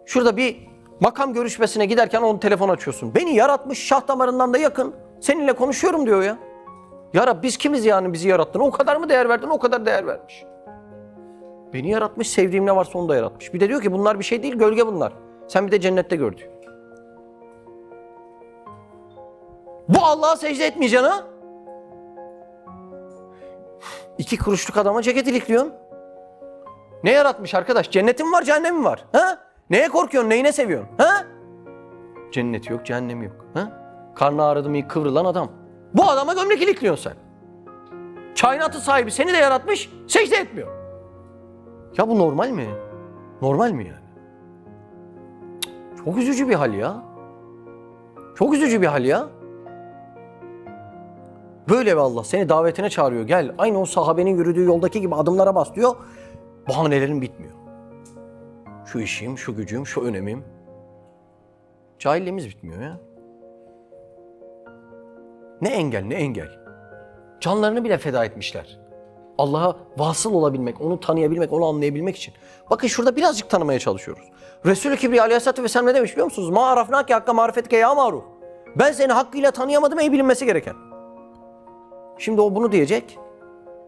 Şurada bir makam görüşmesine giderken onu telefon açıyorsun. Beni yaratmış, şah damarından da yakın. Seninle konuşuyorum diyor ya. Ya Rabbi, biz kimiz yani bizi yarattın? O kadar mı değer verdin? O kadar değer vermiş. Beni yaratmış, sevdiğim ne varsa onu da yaratmış. Bir de diyor ki bunlar bir şey değil, gölge bunlar. Sen bir de cennette gör diyor. Bu Allah'a secde etmeyeceksin ha? 2 kuruşluk adama ceket ilikliyorsun. Ne yaratmış arkadaş? Cennetin var, cehennemin var. Ha? Neye korkuyorsun, neyine seviyorsun? Ha? Cenneti yok, cehennemi yok. Ha? Karnı ağrıdı mı kıvrılan adam. Bu adama gömlek ilikliyorsun sen. Kainatın sahibi seni de yaratmış, secde etmiyor. Ya bu normal mi? Normal mi yani? Çok üzücü bir hal ya. Böyle bir Allah seni davetine çağırıyor. Gel, aynı o sahabenin yürüdüğü yoldaki gibi adımlara bas diyor. Bahanelerin bitmiyor. Şu işim, şu gücüm, şu önemim. Cahilliğimiz bitmiyor ya. Ne engel. Canlarını bile feda etmişler. Allah'a vasıl olabilmek, onu tanıyabilmek, onu anlayabilmek için. Bakın şurada birazcık tanımaya çalışıyoruz. Resulü Kibriya Aleyhisselatü Vesselam ne demiş biliyor musunuz? Ma arafnâke hakka marifetke ya maruf. Ben seni hakkıyla tanıyamadım ey bilinmesi gereken. Şimdi o bunu diyecek.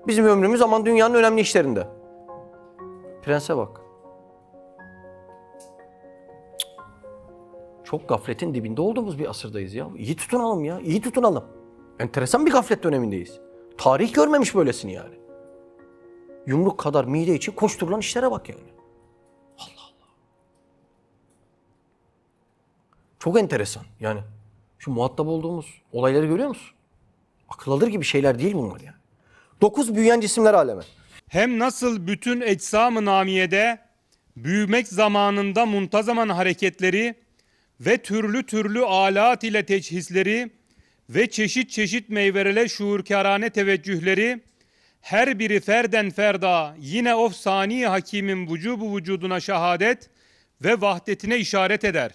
Bizim ömrümüz aman dünyanın önemli işlerinde. Prense bak. Çok gafletin dibinde olduğumuz bir asırdayız ya. İyi tutunalım ya, iyi tutunalım. Enteresan bir gaflet dönemindeyiz. Tarih görmemiş böylesini yani. Yumruk kadar mide için koşturulan işlere bak yani. Allah. Çok enteresan yani. Şu muhatap olduğumuz olayları görüyor musun? Akıl alır gibi şeyler değil bunlar yani. 9 büyüyen cisimler alemi. Hem nasıl bütün eczam-ı namiyede büyümek zamanında muntazaman hareketleri ve türlü türlü alat ile teçhizleri ve çeşit çeşit meyvelere şuurkârane teveccühleri, her biri ferden ferda yine o sani hakimin vücubu vücuduna şehadet ve vahdetine işaret eder.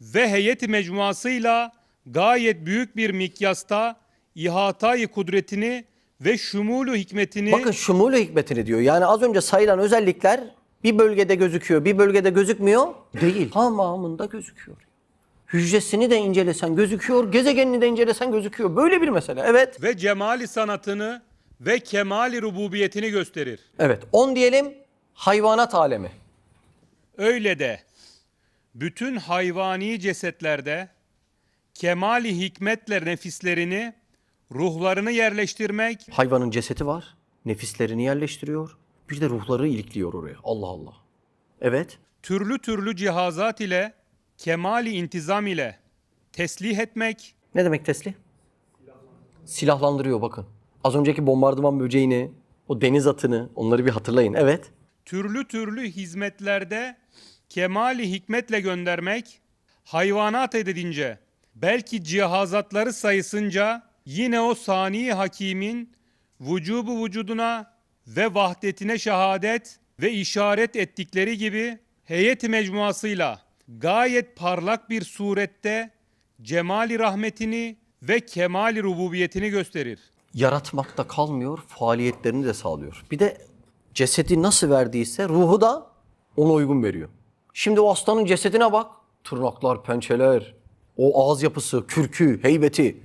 Ve heyet-i mecmuasıyla gayet büyük bir mikyasta ihatayı kudretini ve şumulu hikmetini... Bakın şumulu hikmetini diyor. Yani az önce sayılan özellikler bir bölgede gözüküyor, bir bölgede gözükmüyor. Değil. Tamamında gözüküyor. Hücresini de incelesen gözüküyor, gezegenini de incelesen gözüküyor. Böyle bir mesele. Evet. ve cemali sanatını ve kemali rububiyetini gösterir. Evet. 10 diyelim, hayvanat alemi. Öyle de bütün hayvani cesetlerde kemali hikmetle nefislerini, ruhlarını yerleştirmek Hayvanın cesedi var, nefislerini yerleştiriyor. Bir de ruhları ilikliyor oraya. Allah Allah. Evet. türlü türlü cihazat ile kemali intizam ile teslih etmek, Ne demek teslih? Silahlandırıyor bakın. Az önceki bombardıman böceğini, o deniz atını, onları bir hatırlayın. Evet. türlü türlü hizmetlerde kemali hikmetle göndermek, hayvanat edince, belki cihazatları sayısınca yine o sani hakimin vücubu vücuduna ve vahdetine şehadet ve işaret ettikleri gibi heyet-i mecmuasıyla gayet parlak bir surette cemali rahmetini ve kemali rububiyetini gösterir. Yaratmakta kalmıyor, faaliyetlerini de sağlıyor. Bir de cesedi nasıl verdiyse ruhu da ona uygun veriyor. Şimdi o aslanın cesedine bak. Tırnaklar, pençeler, o ağız yapısı, kürkü, heybeti.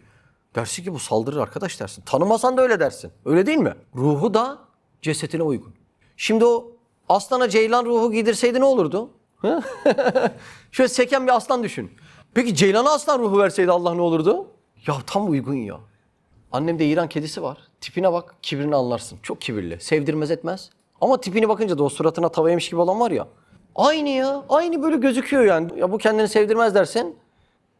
Dersin ki bu saldırır arkadaş dersin. Tanımasan da öyle dersin. Öyle değil mi? Ruhu da cesedine uygun. Şimdi o aslana ceylan ruhu giydirseydi ne olurdu? Şöyle seken bir aslan düşün. Peki ceylana aslan ruhu verseydi Allah ne olurdu? Ya tam uygun ya. Annemde İran kedisi var. Tipine bak, kibrini anlarsın. Çok kibirli. Sevdirmez etmez. Ama tipini bakınca da o suratına tava yemiş gibi olan var ya. Aynı ya. Aynı böyle gözüküyor yani. Ya bu kendini sevdirmez dersin.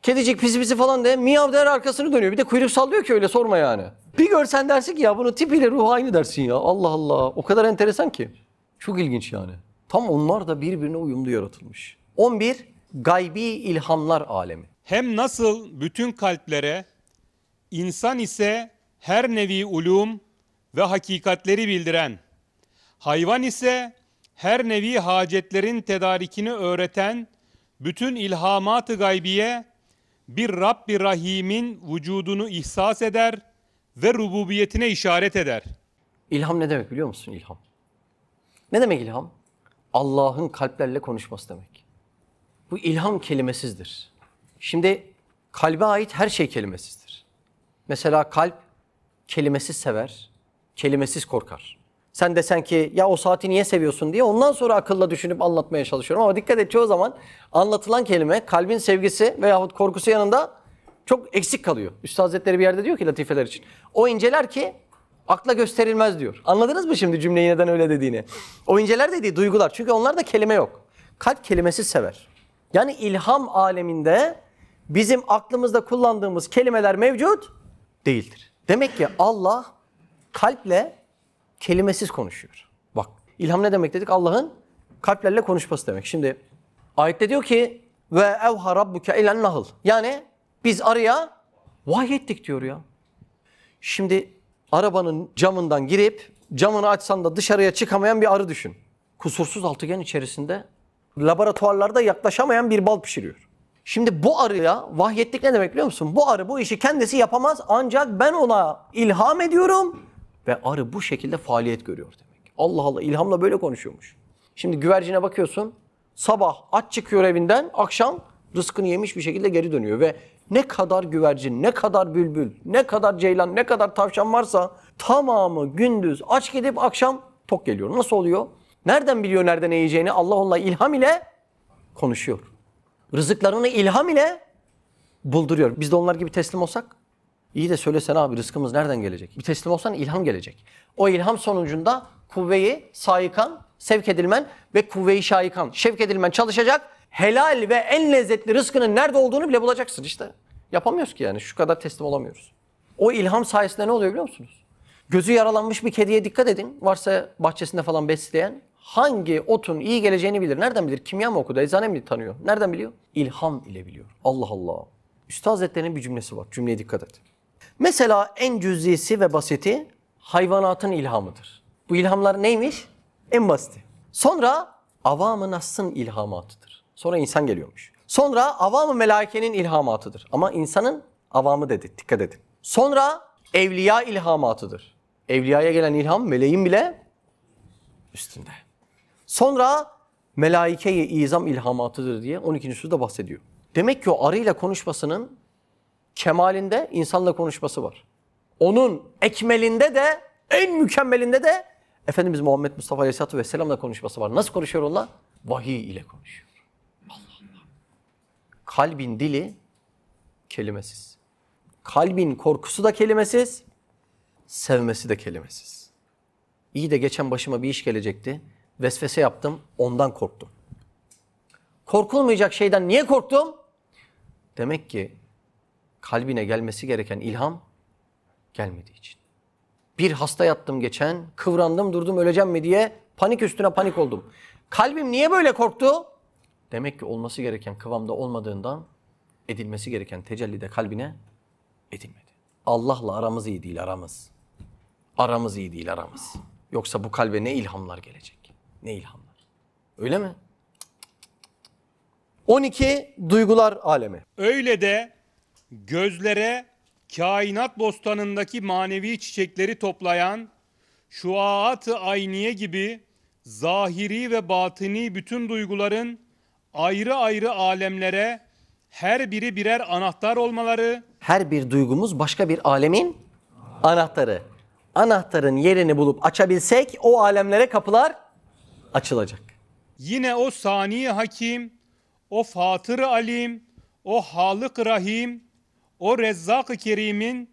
Kedicik pisi pisi falan de miyav der arkasını dönüyor. Bir de kuyruk sallıyor ki öyle sorma yani. Bir görsen dersin ki ya bunun tipiyle ruhu aynı dersin ya. Allah Allah. O kadar enteresan ki. Çok ilginç yani. Tam onlar da birbirine uyumlu yaratılmış. 11. Gaybi ilhamlar alemi. Hem nasıl bütün kalplere, insan ise her nevi ulum ve hakikatleri bildiren, hayvan ise her nevi hacetlerin tedarikini öğreten bütün ilhamat-ı gaybiye bir Rabb-i Rahim'in vücudunu ihsas eder ve rububiyetine işaret eder. İlham ne demek biliyor musun ilham? Ne demek ilham? Allah'ın kalplerle konuşması demek. Bu ilham kelimesizdir. Şimdi kalbe ait her şey kelimesizdir. Mesela kalp kelimesiz sever, kelimesiz korkar. Sen desen ki ya o saati niye seviyorsun diye ondan sonra akılla düşünüp anlatmaya çalışıyorum. Ama dikkat et çoğu zaman anlatılan kelime kalbin sevgisi veyahut korkusu yanında çok eksik kalıyor. Üstad Hazretleri bir yerde diyor ki latifeler için. O inceler ki akla gösterilmez diyor. Anladınız mı şimdi cümleyi neden öyle dediğini? O inceler dediği duygular. Çünkü onlarda kelime yok. Kalp kelimesiz sever. Yani ilham aleminde bizim aklımızda kullandığımız kelimeler mevcut değildir. Demek ki Allah kalple kelimesiz konuşuyor. Bak ilham ne demek dedik? Allah'ın kalplerle konuşması demek. Şimdi ayette diyor ki ve evha rabbuke ilen nahl. Yani biz arıya vahyettik diyor ya. Şimdi arabanın camından girip camını açsan da dışarıya çıkamayan bir arı düşün. Kusursuz altıgen içerisinde laboratuvarlarda yaklaşamayan bir bal pişiriyor. Şimdi bu arıya vahyettik ne demek biliyor musun? Bu arı bu işi kendisi yapamaz ancak ben ona ilham ediyorum ve arı bu şekilde faaliyet görüyor demek. Allah Allah ilhamla böyle konuşuyormuş. Şimdi güvercine bakıyorsun sabah aç çıkıyor evinden akşam rızkını yemiş bir şekilde geri dönüyor ve ne kadar güvercin, ne kadar bülbül, ne kadar ceylan, ne kadar tavşan varsa tamamı gündüz aç gidip akşam tok geliyor. Nasıl oluyor? Nereden biliyor nerede ne yiyeceğini? Allah onunla ilham ile konuşuyor. Rızıklarını ilham ile bulduruyor. Biz de onlar gibi teslim olsak, iyi de söylesene abi rızkımız nereden gelecek? Bir teslim olsan ilham gelecek. O ilham sonucunda kuvve-i saikan, sevk edilmen ve kuvve-i şaikan, şevk edilmen çalışacak. Helal ve en lezzetli rızkının nerede olduğunu bile bulacaksın işte. Yapamıyoruz ki yani şu kadar teslim olamıyoruz. O ilham sayesinde ne oluyor biliyor musunuz? Gözü yaralanmış bir kediye dikkat edin. Varsa bahçesinde falan besleyen Hangi otun iyi geleceğini bilir. Nereden bilir? Kimya mı okudu? Eczane mi tanıyor? Nereden biliyor? İlham ile biliyor. Allah Allah. Üstad Hazretleri'nin bir cümlesi var. Cümleye dikkat et. Mesela en cüz'isi ve basiti hayvanatın ilhamıdır. Bu ilhamlar neymiş? En basiti. Sonra avam-ı nas'ın ilhamatıdır. Sonra insan geliyormuş. Sonra avam-ı melaikenin ilhamatıdır. Ama insanın avamı dedi. Dikkat edin. Sonra evliya ilhamatıdır. Evliyaya gelen ilham meleğin bile üstünde. Sonra melaike-i izam ilhamatıdır diye 12. sözde bahsediyor. Demek ki o arıyla konuşmasının kemalinde insanla konuşması var. Onun ekmelinde de en mükemmelinde de Efendimiz Muhammed Mustafa Aleyhisselatü Vesselam'la konuşması var. Nasıl konuşuyor onunla? Vahiy ile konuşuyor. Allah Allah. Kalbin dili kelimesiz. Kalbin korkusu da kelimesiz. Sevmesi de kelimesiz. İyi de geçen başıma bir iş gelecekti. Vesvese yaptım, ondan korktum. Korkulmayacak şeyden niye korktum? Demek ki kalbine gelmesi gereken ilham gelmediği için. Bir hasta yattım geçen, kıvrandım durdum öleceğim mi diye panik üstüne panik oldum. Kalbim niye böyle korktu? Demek ki olması gereken kıvamda olmadığından edilmesi gereken tecelli de kalbine edilmedi. Allah'la aramız iyi değil aramız. Aramız iyi değil aramız. Yoksa bu kalbe ne ilhamlar gelecek? Ne ilhamlar? Öyle mi? 12 duygular alemi. Öyle de gözlere kainat bostanındaki manevi çiçekleri toplayan şuaat-ı ayniye gibi zahiri ve batini bütün duyguların ayrı ayrı alemlere her biri birer anahtar olmaları, Her bir duygumuz başka bir alemin anahtarı. Anahtarın yerini bulup açabilsek o alemlere kapılar açılacak. yine o sani hakim, o fatır alim, o halık rahim, o rezzak-ı kerimin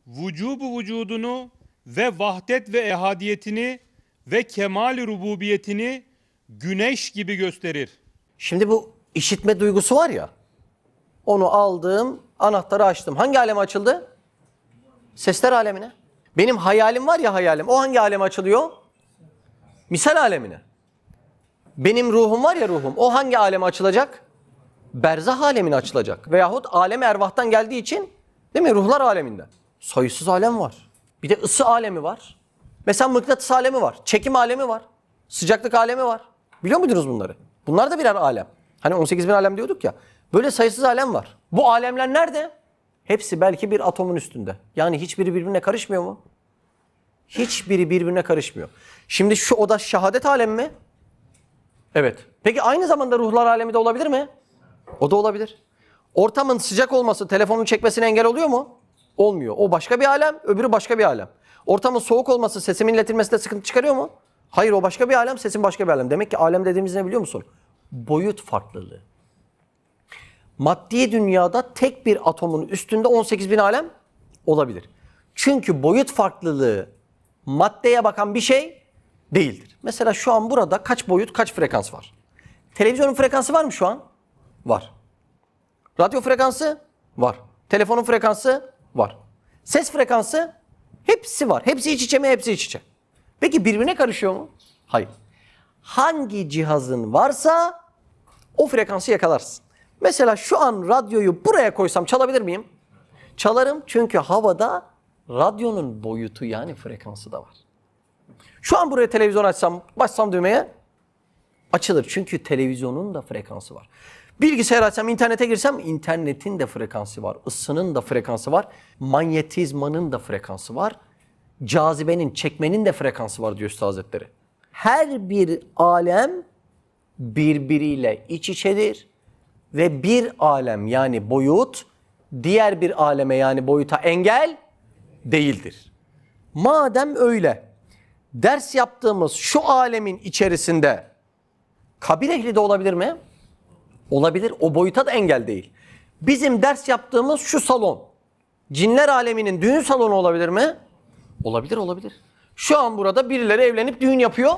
vücubu vücudunu ve vahdet ve ehadiyetini ve kemal-i rububiyetini güneş gibi gösterir. Şimdi bu işitme duygusu var ya, onu aldım, anahtarı açtım. Hangi aleme açıldı? Sesler alemine. Benim hayalim var ya hayalim, o hangi aleme açılıyor? Misal alemine. Benim ruhum var ya ruhum, o hangi aleme açılacak? Berzah alemine açılacak. Veyahut alem-i ervahtan geldiği için, değil mi? Ruhlar aleminden. Sayısız alem var. Bir de ısı alemi var. Mesela mıknatıs alemi var. Çekim alemi var. Sıcaklık alemi var. Biliyor muydunuz bunları? Bunlar da birer alem. Hani 18 bin alem diyorduk ya. Böyle sayısız alem var. Bu alemler nerede? Hepsi belki bir atomun üstünde. Yani hiçbiri birbirine karışmıyor mu? Hiçbiri birbirine karışmıyor. Şimdi şu oda şehadet alemi mi? Evet. Peki aynı zamanda ruhlar alemi de olabilir mi? O da olabilir. Ortamın sıcak olması telefonun çekmesine engel oluyor mu? Olmuyor. O başka bir alem, öbürü başka bir alem. Ortamın soğuk olması sesimin iletilmesinde sıkıntı çıkarıyor mu? Hayır, o başka bir alem, sesin başka bir alem. Demek ki alem dediğimiz ne biliyor musun? Boyut farklılığı. Maddi dünyada tek bir atomun üstünde 18 bin alem olabilir. Çünkü boyut farklılığı maddeye bakan bir şey değildir. Mesela şu an burada kaç boyut, kaç frekans var? Televizyonun frekansı var mı şu an? Var. Radyo frekansı? Var. Telefonun frekansı? Var. Ses frekansı? Hepsi var. Hepsi iç içe mi? Hepsi iç içe. Peki birbirine karışıyor mu? Hayır. Hangi cihazın varsa o frekansı yakalarsın. Mesela şu an radyoyu buraya koysam çalabilir miyim? Çalarım çünkü havada radyonun boyutu yani frekansı da var. Şu an buraya televizyon açsam, bassam düğmeye açılır. Çünkü televizyonun da frekansı var. Bilgisayar açsam, internete girsem internetin de frekansı var. Isının da frekansı var. Manyetizmanın da frekansı var. Cazibenin, çekmenin de frekansı var diyor Üstad Hazretleri. Her bir alem birbiriyle iç içedir. Ve bir alem yani boyut diğer bir aleme yani boyuta engel değildir. Madem öyle, ders yaptığımız şu alemin içerisinde kabir ehli de olabilir mi? Olabilir. O boyuta da engel değil. Bizim ders yaptığımız şu salon, cinler aleminin düğün salonu olabilir mi? Olabilir, olabilir. Şu an burada birileri evlenip düğün yapıyor.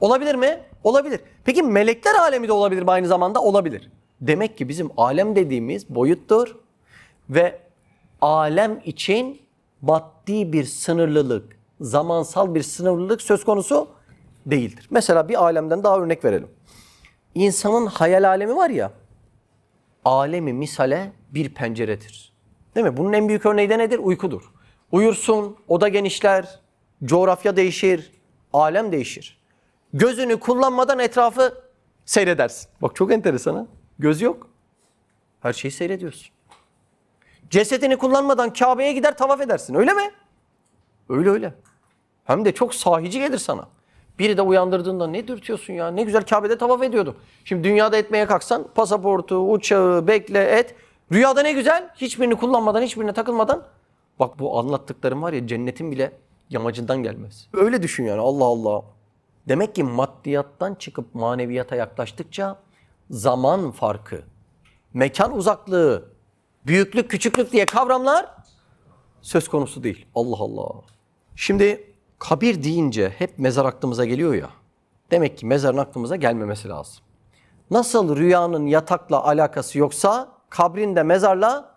Olabilir mi? Olabilir. Peki melekler alemi de olabilir mi aynı zamanda? Olabilir. Demek ki bizim alem dediğimiz boyuttur ve alem için maddi bir sınırlılık, zamansal bir sınırlılık söz konusu değildir. Mesela bir alemden daha örnek verelim. İnsanın hayal alemi var ya, alemi misale bir penceredir. Değil mi? Bunun en büyük örneği de nedir? Uykudur. Uyursun, oda genişler, coğrafya değişir, alem değişir. Gözünü kullanmadan etrafı seyredersin. Bak çok enteresan ha. Göz yok. Her şeyi seyrediyorsun. Cesedini kullanmadan Kabe'ye gider tavaf edersin. Öyle mi? Öyle öyle. Hem de çok sahici gelir sana. Biri de uyandırdığında ne dürtüyorsun ya? Ne güzel Kabe'de tavaf ediyordum. Şimdi dünyada etmeye kalksan pasaportu, uçağı, bekle et. Rüyada ne güzel. Hiçbirini kullanmadan, hiçbirine takılmadan. Bak bu anlattıklarım var ya cennetin bile yamacından gelmez. Öyle düşün yani Allah Allah. Demek ki maddiyattan çıkıp maneviyata yaklaştıkça zaman farkı, mekan uzaklığı, büyüklük, küçüklük diye kavramlar söz konusu değil. Allah Allah. Şimdi kabir deyince hep mezar aklımıza geliyor ya. Demek ki mezarın aklımıza gelmemesi lazım. Nasıl rüyanın yatakla alakası yoksa kabrin de mezarla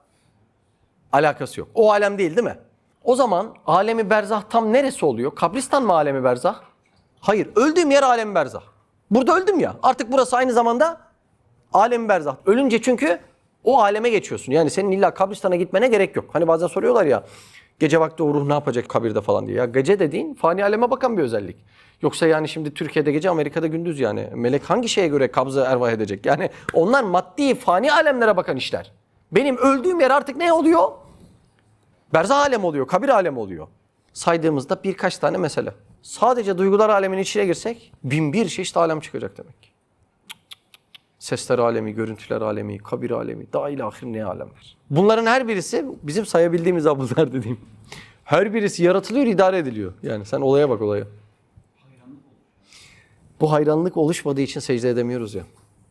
alakası yok. O alem değil mi? O zaman alemi berzah tam neresi oluyor? Kabristan mı alemi berzah? Hayır. Öldüğüm yer alemi berzah. Burada öldüm ya. Artık burası aynı zamanda alemi berzah. Ölünce çünkü o aleme geçiyorsun. Yani senin illa kabristana gitmene gerek yok. Hani bazen soruyorlar ya gece vakti o ruh ne yapacak kabirde falan diye. Ya gece dediğin fani aleme bakan bir özellik. Yoksa yani şimdi Türkiye'de gece, Amerika'da gündüz yani. Melek hangi şeye göre kabza ervah edecek? Yani onlar maddi fani alemlere bakan işler. Benim öldüğüm yer artık ne oluyor? Berzah alemi oluyor, kabir alemi oluyor. Saydığımızda birkaç tane mesele. Sadece duygular aleminin içine girsek 1001 çeşit alem çıkacak demek. Sesler alemi, görüntüler alemi, kabir alemi, daha ile ahir ne alemler. Bunların her birisi bizim sayabildiğimiz ablalar dediğim. Her birisi yaratılıyor, idare ediliyor. Yani sen olaya bak olaya. Bu hayranlık oluşmadığı için secde edemiyoruz ya.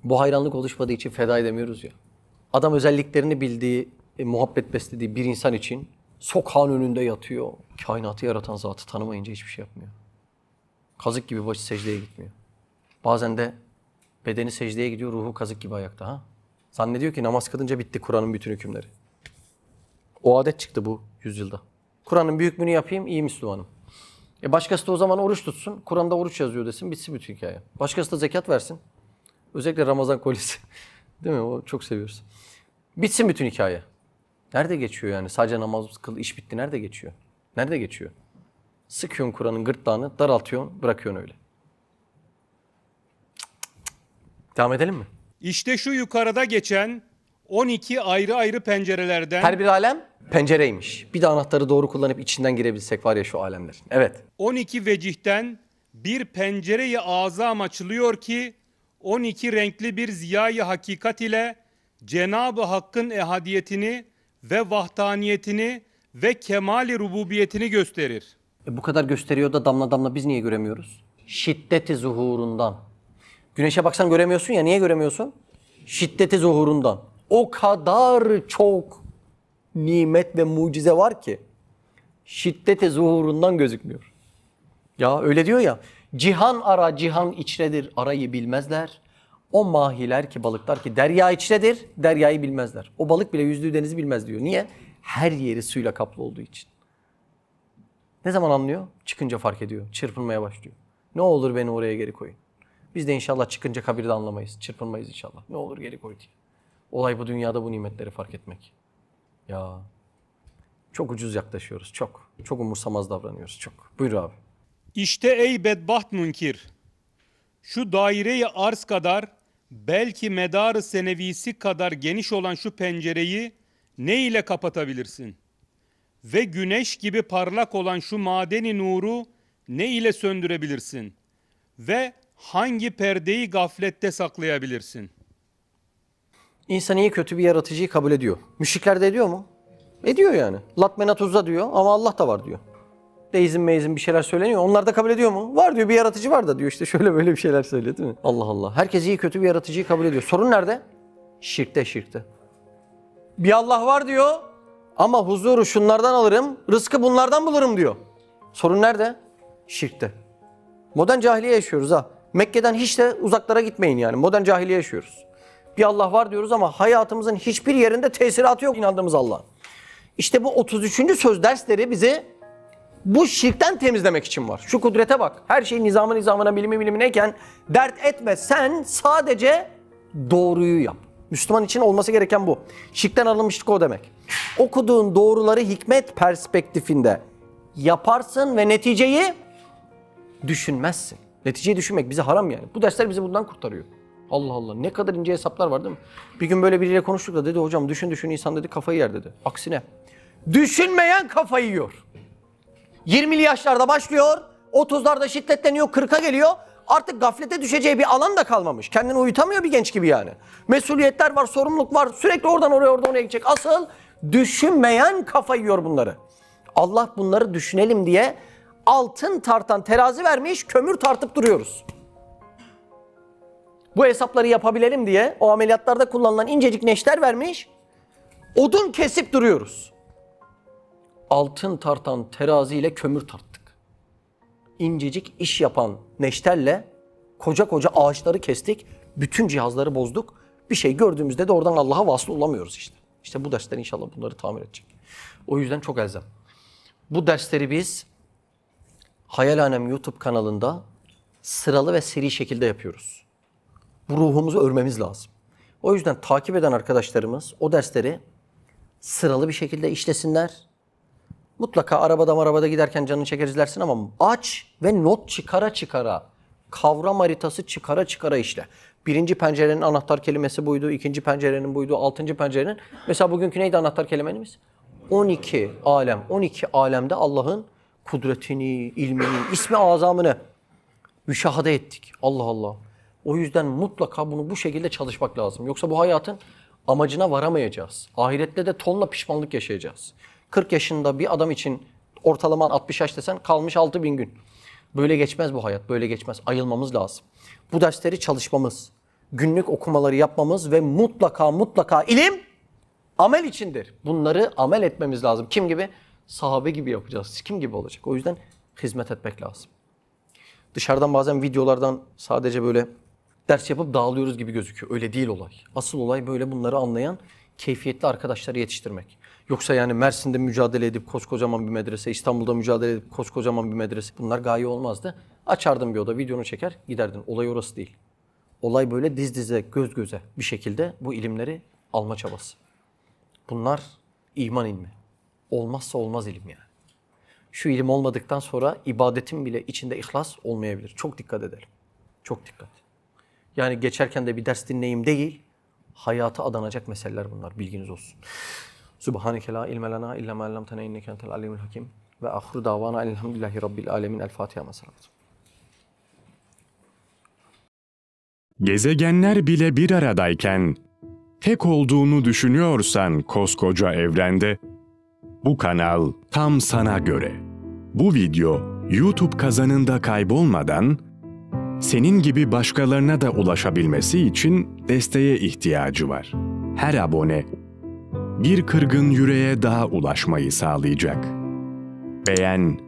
Bu hayranlık oluşmadığı için feda edemiyoruz ya. Adam özelliklerini bildiği, muhabbet beslediği bir insan için sokağın önünde yatıyor. Kainatı yaratan zatı tanımayınca hiçbir şey yapmıyor. Kazık gibi başı secdeye gitmiyor. Bazen de bedeni secdeye gidiyor, ruhu kazık gibi ayakta. Ha? Zannediyor ki namaz kılınca bitti Kur'an'ın bütün hükümleri. O adet çıktı bu yüzyılda. Kur'an'ın bir hükmünü yapayım, iyi Müslümanım. Başkası da o zaman oruç tutsun, Kur'an'da oruç yazıyor desin, bitsin bütün hikaye. Başkası da zekat versin. Özellikle Ramazan kolisi. Değil mi? O çok seviyoruz. Bitsin bütün hikaye. Nerede geçiyor yani? Sadece namaz kıl, iş bitti. Nerede geçiyor? Nerede geçiyor? Sıkıyorsun Kur'an'ın gırtlağını, daraltıyorsun, bırakıyorsun öyle. Devam edelim mi? İşte şu yukarıda geçen 12 ayrı ayrı pencerelerden Her bir alem pencereymiş. Bir de anahtarı doğru kullanıp içinden girebilsek var ya şu alemlerin. Evet. 12 vecihten bir pencere-i azam açılıyor ki 12 renkli bir ziya-i hakikat ile Cenab-ı Hakk'ın ehadiyetini ve vahdaniyetini ve kemal-i rububiyetini gösterir. Bu kadar gösteriyor da damla damla biz niye göremiyoruz? Şiddeti zuhurundan. Güneşe baksan göremiyorsun ya, niye göremiyorsun? Şiddeti zuhurundan. O kadar çok nimet ve mucize var ki şiddeti zuhurundan gözükmüyor. Ya öyle diyor ya, cihan ara cihan içredir, arayı bilmezler. O mahiler ki balıklar ki derya içredir, deryayı bilmezler. O balık bile yüzdüğü denizi bilmez diyor. Niye? Her yeri suyla kaplı olduğu için. Ne zaman anlıyor? Çıkınca fark ediyor. Çırpınmaya başlıyor. Ne olur beni oraya geri koyun. Biz de inşallah çıkınca kabirde anlamayız. Çırpınmayız inşallah. Ne olur geri koy diye. Olay bu dünyada bu nimetleri fark etmek. Ya çok ucuz yaklaşıyoruz. Çok. Çok umursamaz davranıyoruz. Çok. Buyur abi. İşte ey bedbaht münkir, şu daire-i arz kadar, belki medarı senevisi kadar geniş olan şu pencereyi ne ile kapatabilirsin? Ve güneş gibi parlak olan şu madeni nuru ne ile söndürebilirsin? Ve hangi perdeyi gaflette saklayabilirsin? İnsan iyi kötü bir yaratıcıyı kabul ediyor. Müşrikler de ediyor mu? Ediyor yani. Lat menat uzza diyor ama Allah da var diyor. Deizm meizm bir şeyler söyleniyor. Onlar da kabul ediyor mu? Var diyor, bir yaratıcı var da diyor, işte şöyle böyle bir şeyler söylüyor değil mi? Allah Allah. Herkes iyi kötü bir yaratıcıyı kabul ediyor. Sorun nerede? Şirkte, şirkte. Bir Allah var diyor ama huzuru şunlardan alırım, rızkı bunlardan bulurum diyor. Sorun nerede? Şirkte. Modern cahiliye yaşıyoruz ha. Mekke'den hiç de uzaklara gitmeyin yani. Modern cahiliye yaşıyoruz. Bir Allah var diyoruz ama hayatımızın hiçbir yerinde tesiratı yok inandığımız Allah'ın. İşte bu 33. söz dersleri bizi Bu şirkten temizlemek için var. Şu kudrete bak. Her şey nizamına, bilimine dert etme. Sen sadece doğruyu yap. Müslüman için olması gereken bu. Şirkten alınmışlık o demek. Okuduğun doğruları hikmet perspektifinde yaparsın ve neticeyi düşünmezsin. Neticeyi düşünmek bize haram yani. Bu dersler bizi bundan kurtarıyor. Allah Allah, ne kadar ince hesaplar var değil mi? Bir gün böyle biriyle konuştuk da dedi hocam düşün insan dedi kafayı yer dedi. Aksine düşünmeyen kafayı yiyor. 20'li yaşlarda başlıyor, 30'larda şiddetleniyor, 40'a geliyor. Artık gaflete düşeceği bir alan da kalmamış. Kendini uyutamıyor bir genç gibi yani. Mesuliyetler var, sorumluluk var. Sürekli oradan oraya gidecek. Asıl düşünmeyen kafa yiyor bunları. Allah bunları düşünelim diye altın tartan terazi vermiş, kömür tartıp duruyoruz. Bu hesapları yapabilelim diye o ameliyatlarda kullanılan incecik neşter vermiş, odun kesip duruyoruz. Altın tartan teraziyle kömür tarttık. İncecik iş yapan neşterle koca ağaçları kestik, bütün cihazları bozduk. Bir şey gördüğümüzde de oradan Allah'a vasıl olamıyoruz işte. İşte bu dersler inşallah bunları tamir edecek. O yüzden çok elzem. Bu dersleri biz Hayal Alem YouTube kanalında sıralı ve seri şekilde yapıyoruz. Bu ruhumuzu örmemiz lazım. O yüzden takip eden arkadaşlarımız o dersleri sıralı bir şekilde işlesinler. Mutlaka arabada giderken canını çeker izlersin ama aç ve not çıkara kavram haritası çıkara işle. Birinci pencerenin anahtar kelimesi buydu, ikinci pencerenin buydu, altıncı pencerenin. Mesela bugünkü neydi anahtar kelimemiz? 12 alem. 12 alemde Allah'ın kudretini, ilmini, ismi azamını müşahede ettik. Allah Allah. O yüzden mutlaka bunu bu şekilde çalışmak lazım. Yoksa bu hayatın amacına varamayacağız. Ahirette de tonla pişmanlık yaşayacağız. 40 yaşında bir adam için ortalaman 60 yaş desen kalmış 6000 gün. Böyle geçmez bu hayat, böyle geçmez. Ayılmamız lazım. Bu dersleri çalışmamız, günlük okumaları yapmamız ve mutlaka ilim amel içindir. Bunları amel etmemiz lazım. Kim gibi? Sahabe gibi yapacağız. Kim gibi olacak? O yüzden hizmet etmek lazım. Dışarıdan bazen videolardan sadece böyle ders yapıp dağılıyoruz gibi gözüküyor. Öyle değil olay. Asıl olay böyle bunları anlayan keyfiyetli arkadaşları yetiştirmek. Yoksa yani Mersin'de mücadele edip koskocaman bir medrese, İstanbul'da mücadele edip koskocaman bir medrese. Bunlar gaye olmazdı. Açardım bir oda, videonu çeker, giderdin. Olay orası değil. Olay böyle diz dize, göz göze bir şekilde bu ilimleri alma çabası. Bunlar iman ilmi. Olmazsa olmaz ilim yani. Şu ilim olmadıktan sonra ibadetin bile içinde ihlas olmayabilir. Çok dikkat edelim. Çok dikkat. Yani geçerken de bir ders dinleyeyim değil, hayata adanacak meseleler bunlar. Bilginiz olsun. Subhaneke la ilme lana illa ma allamtena inneke entel alimul hakim ve ahiru davana elhamdülillahi rabbil alemin. El Fatiha mesela. Gezegenler bile bir aradayken tek olduğunu düşünüyorsan koskoca evrende bu kanal tam sana göre. Bu video YouTube kazanında kaybolmadan senin gibi başkalarına da ulaşabilmesi için desteğe ihtiyacı var. Her abone bir kırgın yüreğe daha ulaşmayı sağlayacak. Beğen,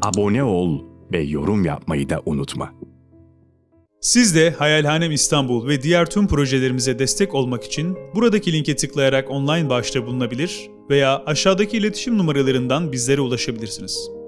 abone ol ve yorum yapmayı da unutma. Siz de Hayalhanem İstanbul ve diğer tüm projelerimize destek olmak için buradaki linke tıklayarak online bağışta bulunabilir veya aşağıdaki iletişim numaralarından bizlere ulaşabilirsiniz.